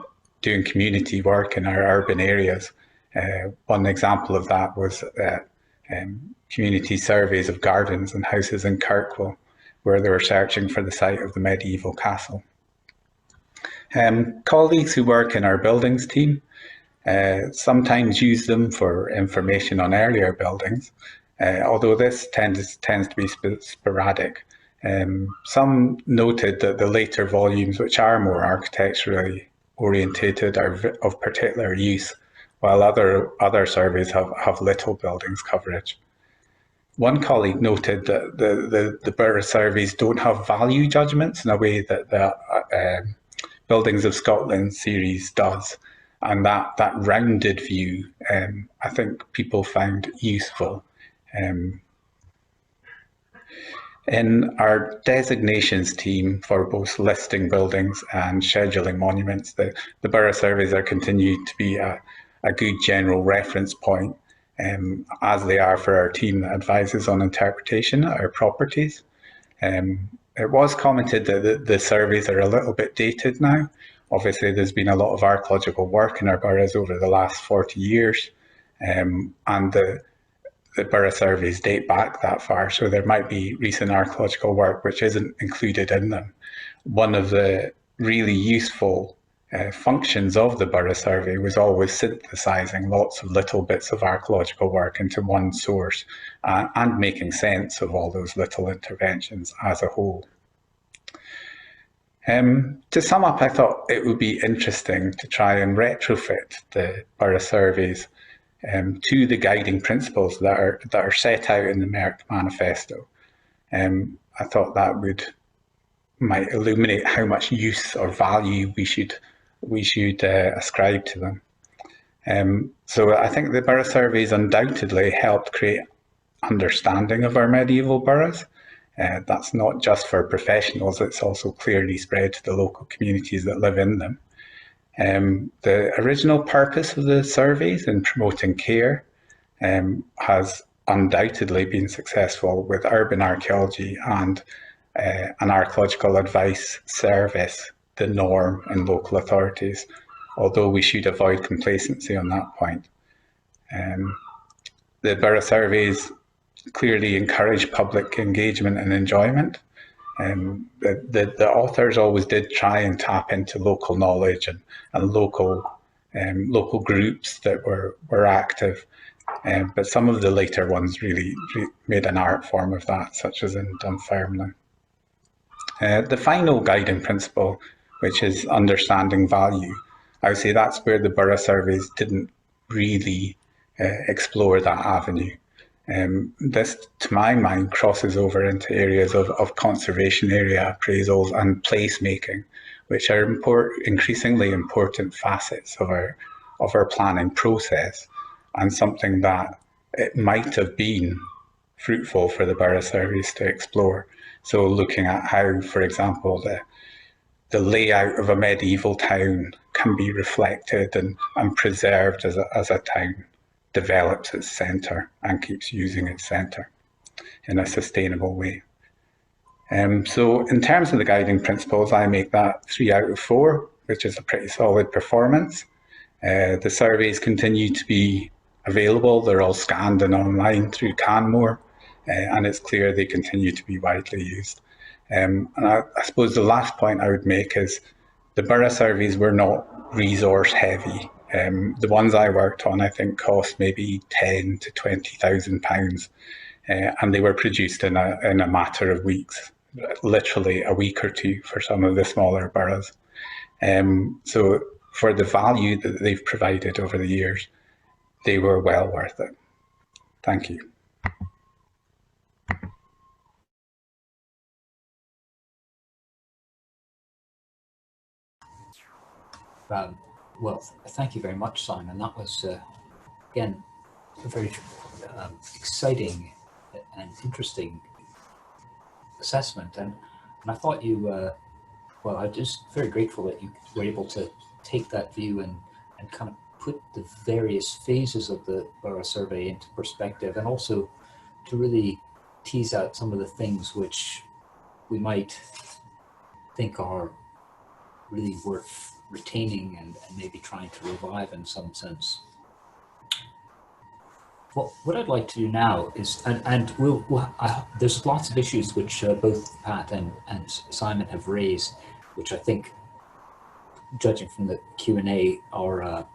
doing community work in our urban areas. One example of that was community surveys of gardens and houses in Caldwell, where they were searching for the site of the medieval castle. Colleagues who work in our buildings team sometimes use them for information on earlier buildings, although this tends to be sporadic. Some noted that the later volumes, which are more architecturally orientated, are of particular use, while other surveys have little buildings coverage. One colleague noted that the borough surveys don't have value judgments in a way that the Buildings of Scotland series does, and that rounded view I think people found useful. In our designations team for both listing buildings and scheduling monuments, the borough surveys are continued to be a good general reference point, as they are for our team that advises on interpretation of our properties. It was commented that the surveys are a little bit dated now. Obviously, there's been a lot of archaeological work in our boroughs over the last 40 years, and the borough surveys date back that far, so there might be recent archaeological work which isn't included in them. One of the really useful functions of the borough survey was always synthesising lots of little bits of archaeological work into one source and making sense of all those little interventions as a whole. To sum up, I thought it would be interesting to try and retrofit the borough surveys to the guiding principles that are set out in the MERC Manifesto. I thought that might illuminate how much use or value we should ascribe to them. So I think the borough surveys undoubtedly helped create understanding of our medieval boroughs. That's not just for professionals, it's also clearly spread to the local communities that live in them. The original purpose of the surveys in promoting care has undoubtedly been successful, with urban archaeology and an archaeological advice service the norm in local authorities, although we should avoid complacency on that point. The borough surveys clearly encourage public engagement and enjoyment. The authors always did try and tap into local knowledge and local groups that were active, but some of the later ones really made an art form of that, such as in Dunfermline. The final guiding principle, which is understanding value, I would say that's where the borough surveys didn't really explore that avenue. This, to my mind, crosses over into areas of conservation area appraisals and placemaking, which are increasingly important facets of our planning process, and something that it might have been fruitful for the borough surveys to explore. So looking at how, for example, the layout of a medieval town can be reflected and preserved as a town develops its centre and keeps using its centre in a sustainable way. So in terms of the guiding principles, I make that 3 out of 4, which is a pretty solid performance. The surveys continue to be available. They're all scanned and online through Canmore, and it's clear they continue to be widely used. And I suppose the last point I would make is the borough surveys were not resource heavy. The ones I worked on, I think, cost maybe £10,000 to £20,000, and they were produced in a matter of weeks, literally a week or two for some of the smaller boroughs. So for the value that they've provided over the years, they were well worth it. Thank you. Well, thank you very much, Simon. That was, again, a very exciting and interesting assessment. And I thought you, well, I'm just very grateful that you were able to take that view and kind of put the various phases of the borough survey into perspective, and also to really tease out some of the things which we might think are really worth retaining and maybe trying to revive in some sense. Well, what I'd like to do now is, and there's lots of issues which both Pat and Simon have raised, which I think, judging from the Q&A, are of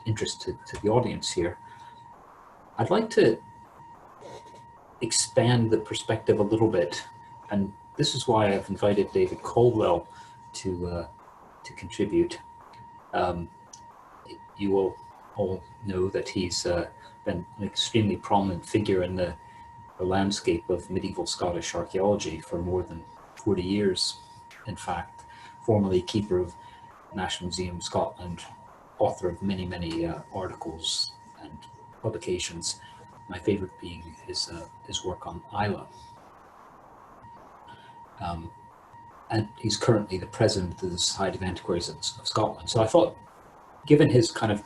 interest to the audience here. I'd like to expand the perspective a little bit, and this is why I've invited David Caldwell to contribute. You will all know that he's been an extremely prominent figure in the landscape of medieval Scottish archaeology for more than 40 years. In fact, formerly keeper of National Museum Scotland, author of many articles and publications. My favorite being his work on Isla. And he's currently the president of the Society of Antiquaries of Scotland. So I thought, given his kind of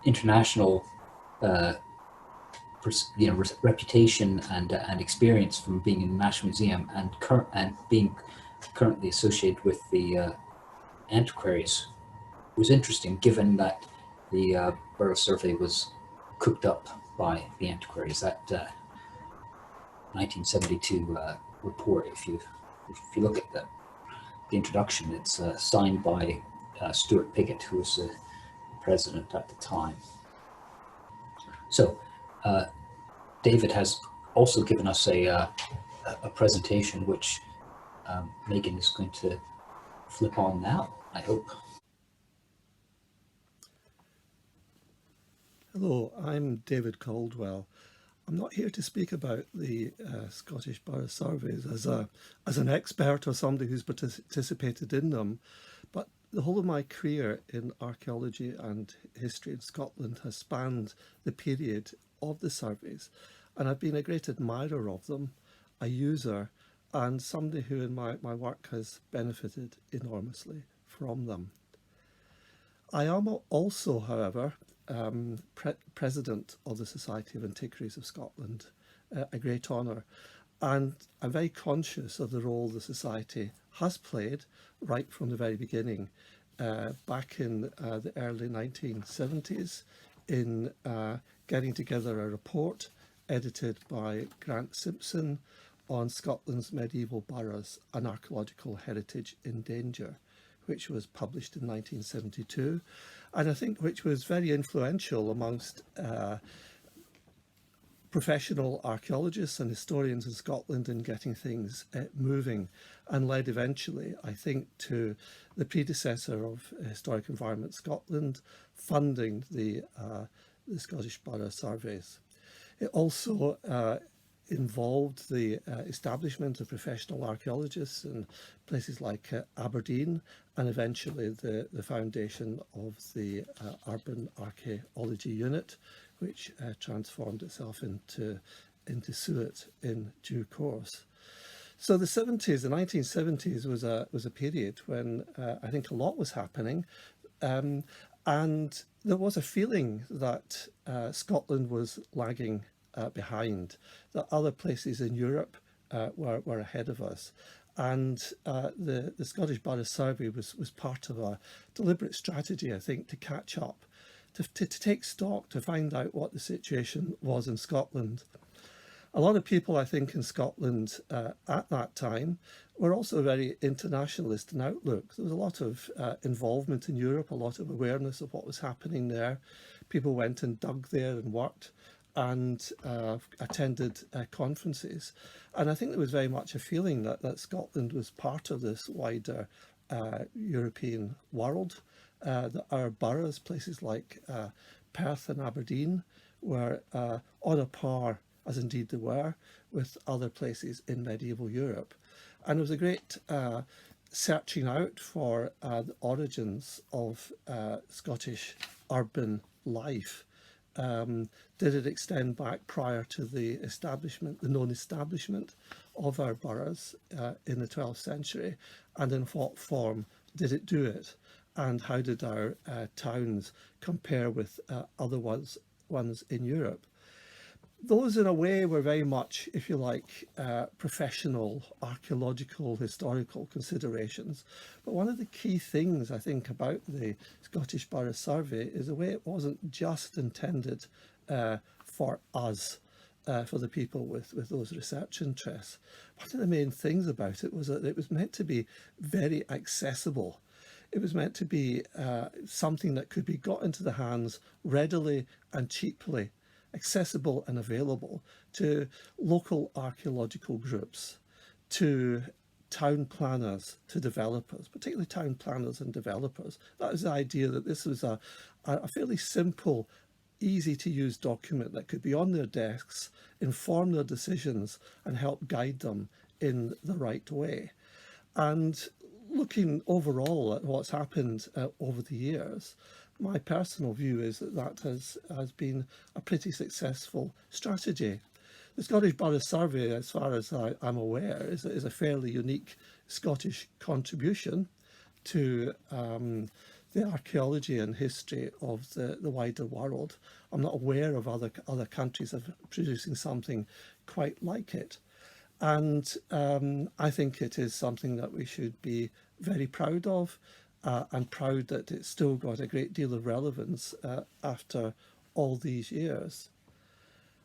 international reputation and experience from being in the National Museum and being currently associated with the antiquaries, was interesting, given that the Burgh Survey was cooked up by the antiquaries. That 1972 report, if you look at the introduction, it's signed by Stuart Piggott, who was the president at the time. So David has also given us a presentation which Megan is going to flip on now, I hope. Hello, I'm David Caldwell. I'm not here to speak about the Scottish Burgh Surveys as an expert or somebody who's participated in them, but the whole of my career in archaeology and history in Scotland has spanned the period of the surveys, and I've been a great admirer of them, a user, and somebody who in my work has benefited enormously from them. I am also, however, president of the Society of Antiquaries of Scotland, a great honour, and I'm very conscious of the role the Society has played right from the very beginning, back in the early 1970s, in getting together a report edited by Grant Simpson on Scotland's medieval boroughs, an archaeological heritage in danger, which was published in 1972, and I think which was very influential amongst professional archaeologists and historians in Scotland in getting things moving, and led eventually, I think, to the predecessor of Historic Environment Scotland funding the Scottish Burgh Surveys. It also involved the establishment of professional archaeologists in places like Aberdeen, and eventually the foundation of the Urban Archaeology Unit, which transformed itself into Suet in due course. So the 1970s was a period when I think a lot was happening, and there was a feeling that Scotland was lagging behind, that other places in Europe were ahead of us. And the Scottish Burgh Survey was part of a deliberate strategy, I think, to catch up, to take stock, to find out what the situation was in Scotland. A lot of people, I think, in Scotland at that time were also very internationalist in outlook. There was a lot of involvement in Europe, a lot of awareness of what was happening there. People went and dug there and worked and attended conferences. And I think there was very much a feeling that Scotland was part of this wider European world, that our boroughs, places like Perth and Aberdeen, were on a par, as indeed they were, with other places in medieval Europe. And there was a great searching out for the origins of Scottish urban life. Did it extend back prior to the establishment, the known establishment of our boroughs in the 12th century? And in what form did it do it? And how did our towns compare with other ones in Europe? Those, in a way, were very much, if you like, professional, archaeological, historical considerations. But one of the key things, I think, about the Scottish Burgh Survey is the way it wasn't just intended for us, for the people with those research interests. One of the main things about it was that it was meant to be very accessible. It was meant to be something that could be got into the hands readily and cheaply, accessible and available to local archaeological groups, to town planners, to developers, particularly town planners and developers. That was the idea, that this was a fairly simple, easy to use document that could be on their desks, inform their decisions and help guide them in the right way. And looking overall at what's happened over the years, my personal view is that has been a pretty successful strategy. The Scottish Burgh Survey, as far as I'm aware, is a fairly unique Scottish contribution to the archaeology and history of the wider world. I'm not aware of other countries of producing something quite like it. And I think it is something that we should be very proud of, and proud that it's still got a great deal of relevance after all these years.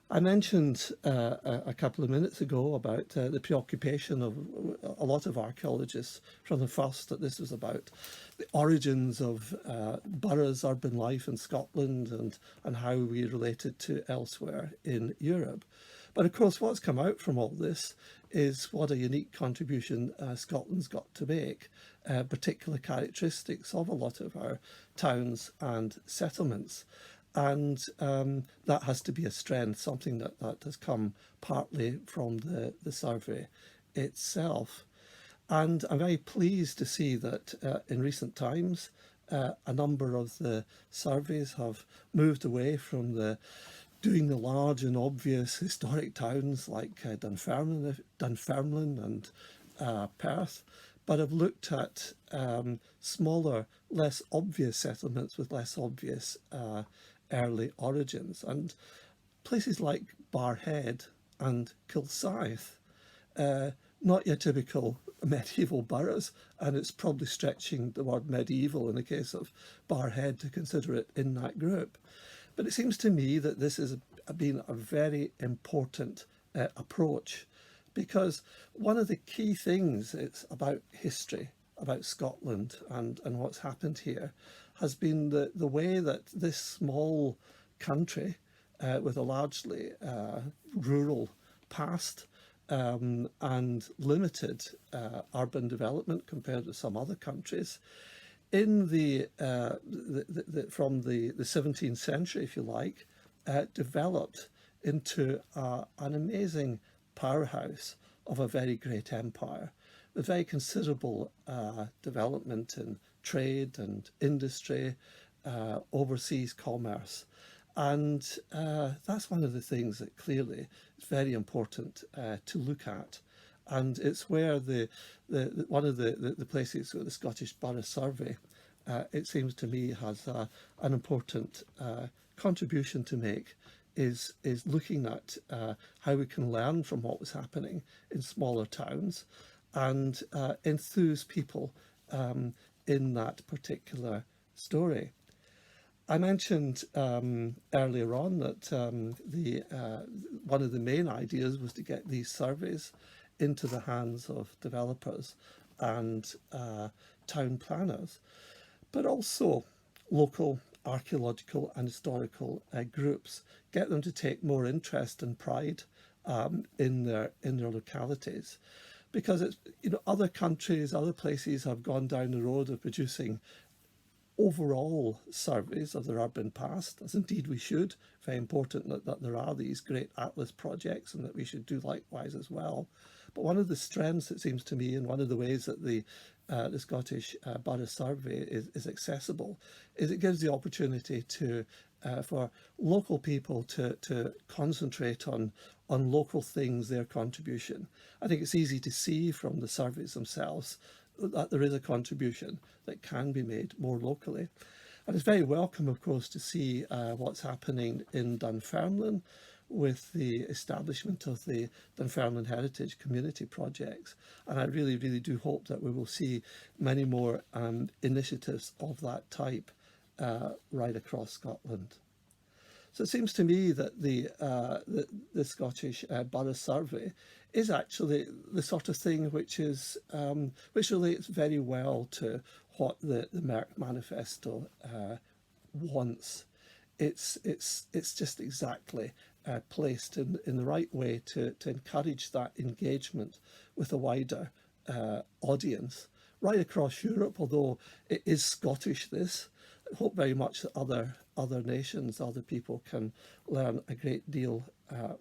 I mentioned a couple of minutes ago about the preoccupation of a lot of archaeologists from the first, that this was about the origins of boroughs, urban life in Scotland, and how we related to elsewhere in Europe. But of course, what's come out from all this is what a unique contribution Scotland's got to make, particular characteristics of a lot of our towns and settlements. And that has to be a strength, something that has come partly from the survey itself. And I'm very pleased to see that in recent times, a number of the surveys have moved away from doing the large and obvious historic towns like Dunfermline and Perth, but have looked at smaller, less obvious settlements with less obvious early origins. And places like Barrhead and Kilsyth, not your typical medieval boroughs, and it's probably stretching the word medieval in the case of Barrhead to consider it in that group. But it seems to me that this has been a very important approach, because one of the key things it's about history, about Scotland and what's happened here, has been the way that this small country with a largely rural past and limited urban development compared to some other countries, in from the 17th century, if you like, developed into an amazing powerhouse of a very great empire, with very considerable development in trade and industry, overseas commerce. And that's one of the things that clearly is very important to look at. And it's where one of the places where the Scottish Burgh Survey, it seems to me, has an important contribution to make is looking at how we can learn from what was happening in smaller towns and enthuse people in that particular story. I mentioned earlier on that one of the main ideas was to get these surveys into the hands of developers and town planners, but also local archaeological and historical groups, get them to take more interest and pride in their localities, because it's, you know, other countries, other places have gone down the road of producing overall surveys of their urban past, as indeed we should. Very important that there are these great atlas projects and that we should do likewise as well. But one of the strengths, it seems to me, and one of the ways that the Scottish Burgh Survey is accessible is it gives the opportunity to for local people to concentrate on local things, their contribution. I think it's easy to see from the surveys themselves that there is a contribution that can be made more locally. And it's very welcome, of course, to see what's happening in Dunfermline with the establishment of the Dunfermline Heritage Community Projects. And I really, really do hope that we will see many more initiatives of that type right across Scotland. So it seems to me that the Scottish Burgh Survey is actually the sort of thing which relates very well to what the MERC Manifesto wants. It's just exactly placed in the right way to encourage that engagement with a wider audience right across Europe. Although it is Scottish, this, I hope very much that other nations, other people can learn a great deal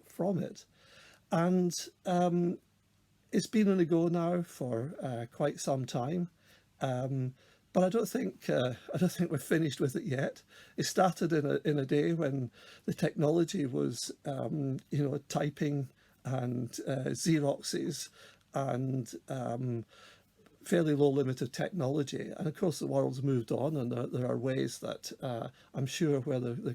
from it. And it's been on the go now for quite some time, but I don't think we're finished with it yet. It started in a day when the technology was typing and Xeroxes and fairly low limit of technology, and of course the world's moved on, and there are ways that I'm sure where we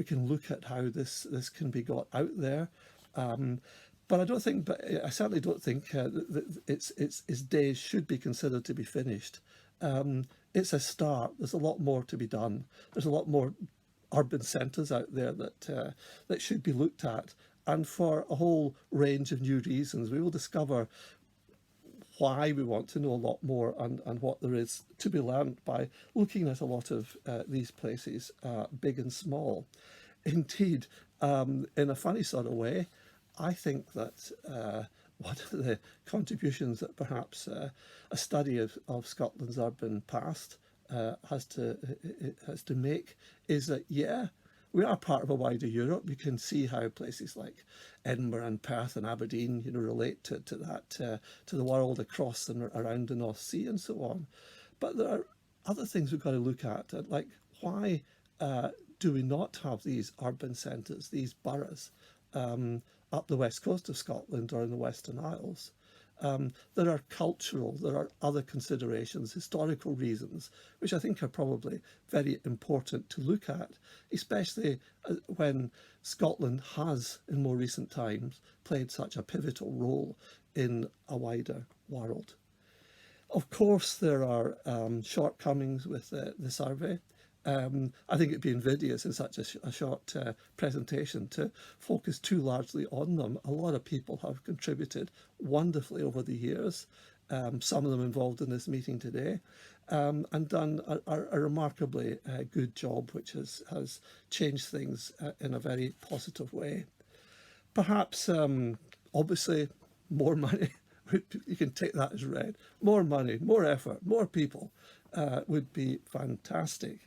can look at how this can be got out there. But I certainly don't think that its days should be considered to be finished. It's a start. There's a lot more to be done. There's a lot more urban centres out there that should be looked at, and for a whole range of new reasons. We will discover why we want to know a lot more and what there is to be learned by looking at a lot of these places, big and small. Indeed, in a funny sort of way, I think that one of the contributions that perhaps a study of Scotland's urban past has to make is that, yeah, we are part of a wider Europe. You can see how places like Edinburgh and Perth and Aberdeen, relate to that, to the world across and around the North Sea and so on. But there are other things we've got to look at, like why do we not have these urban centres, these boroughs, up the west coast of Scotland or in the Western Isles? There are cultural, there are other considerations, historical reasons, which I think are probably very important to look at, especially when Scotland has, in more recent times, played such a pivotal role in a wider world. Of course, there are shortcomings with the survey. I think it'd be invidious in such a short presentation to focus too largely on them. A lot of people have contributed wonderfully over the years, some of them involved in this meeting today, and done a remarkably good job, which has changed things in a very positive way. Perhaps, obviously, more money, you can take that as read. More money, more effort, more people would be fantastic.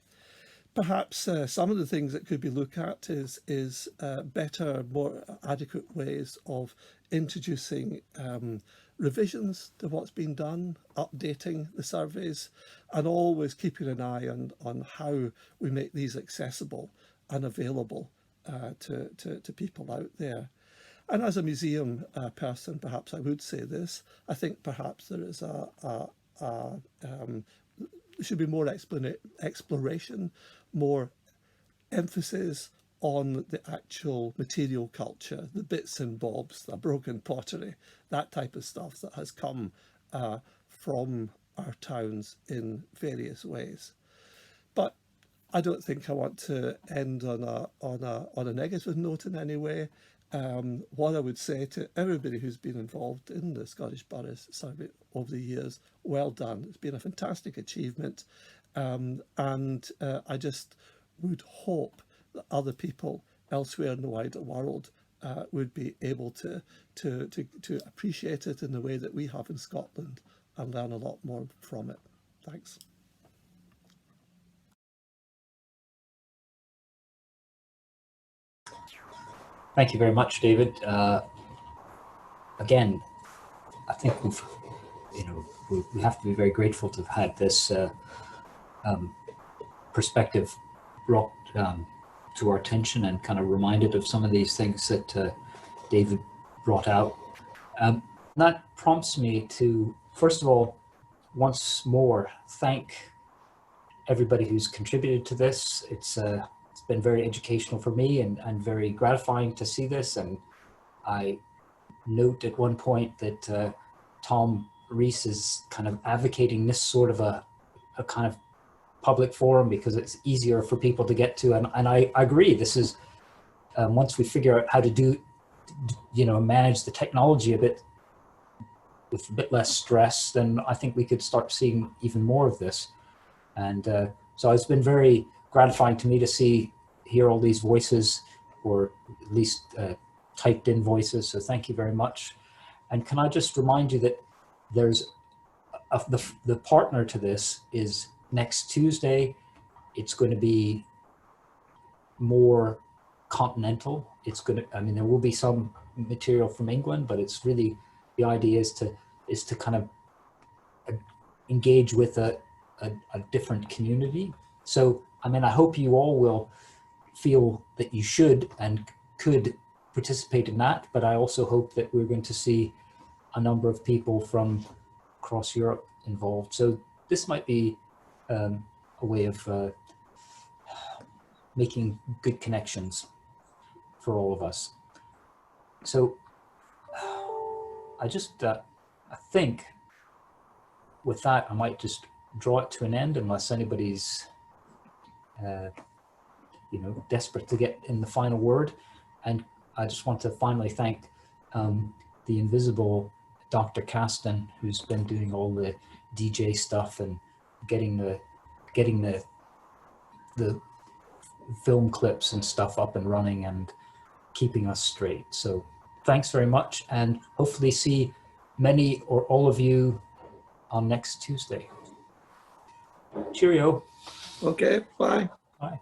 Perhaps some of the things that could be looked at is better, more adequate ways of introducing revisions to what's been done, updating the surveys, and always keeping an eye on how we make these accessible and available to people out there. And as a museum person, perhaps I would say this. I think perhaps there is there should be more exploration, more emphasis on the actual material culture, the bits and bobs, the broken pottery, that type of stuff that has come from our towns in various ways. But I don't think I want to end on a negative note in any way. What I would say to everybody who's been involved in the Scottish Burgh Survey over the years, well done. It's been a fantastic achievement. I just would hope that other people elsewhere in the wider world would be able to appreciate it in the way that we have in Scotland and learn a lot more from it. Thanks. Thank you very much, David. Again, I think we have to be very grateful to have had this perspective brought to our attention and kind of reminded of some of these things that David brought out. That prompts me to, first of all, once more thank everybody who's contributed to this. It's been very educational for me and very gratifying to see this. And I note at one point that Tom Rees is kind of advocating this sort of a kind of public forum because it's easier for people to get to. And I agree, this is, once we figure out how to do, manage the technology a bit with a bit less stress, then I think we could start seeing even more of this. And so it's been very gratifying to me to hear all these voices, or at least typed in voices. So thank you very much. And can I just remind you that there's the partner to this is next Tuesday. It's going to be more continental. There will be some material from England, but it's really, the idea is to kind of engage with a different community. So, I hope you all will feel that you should and could participate in that, but I also hope that we're going to see a number of people from across Europe involved. So this might be a way of making good connections for all of us. So I think with that, I might just draw it to an end unless anybody's desperate to get in the final word. And I just want to finally thank the invisible Dr. Caston, who's been doing all the DJ stuff and getting the film clips and stuff up and running and keeping us straight. So thanks very much, and hopefully see many or all of you on next Tuesday. Cheerio. Okay, bye. Bye.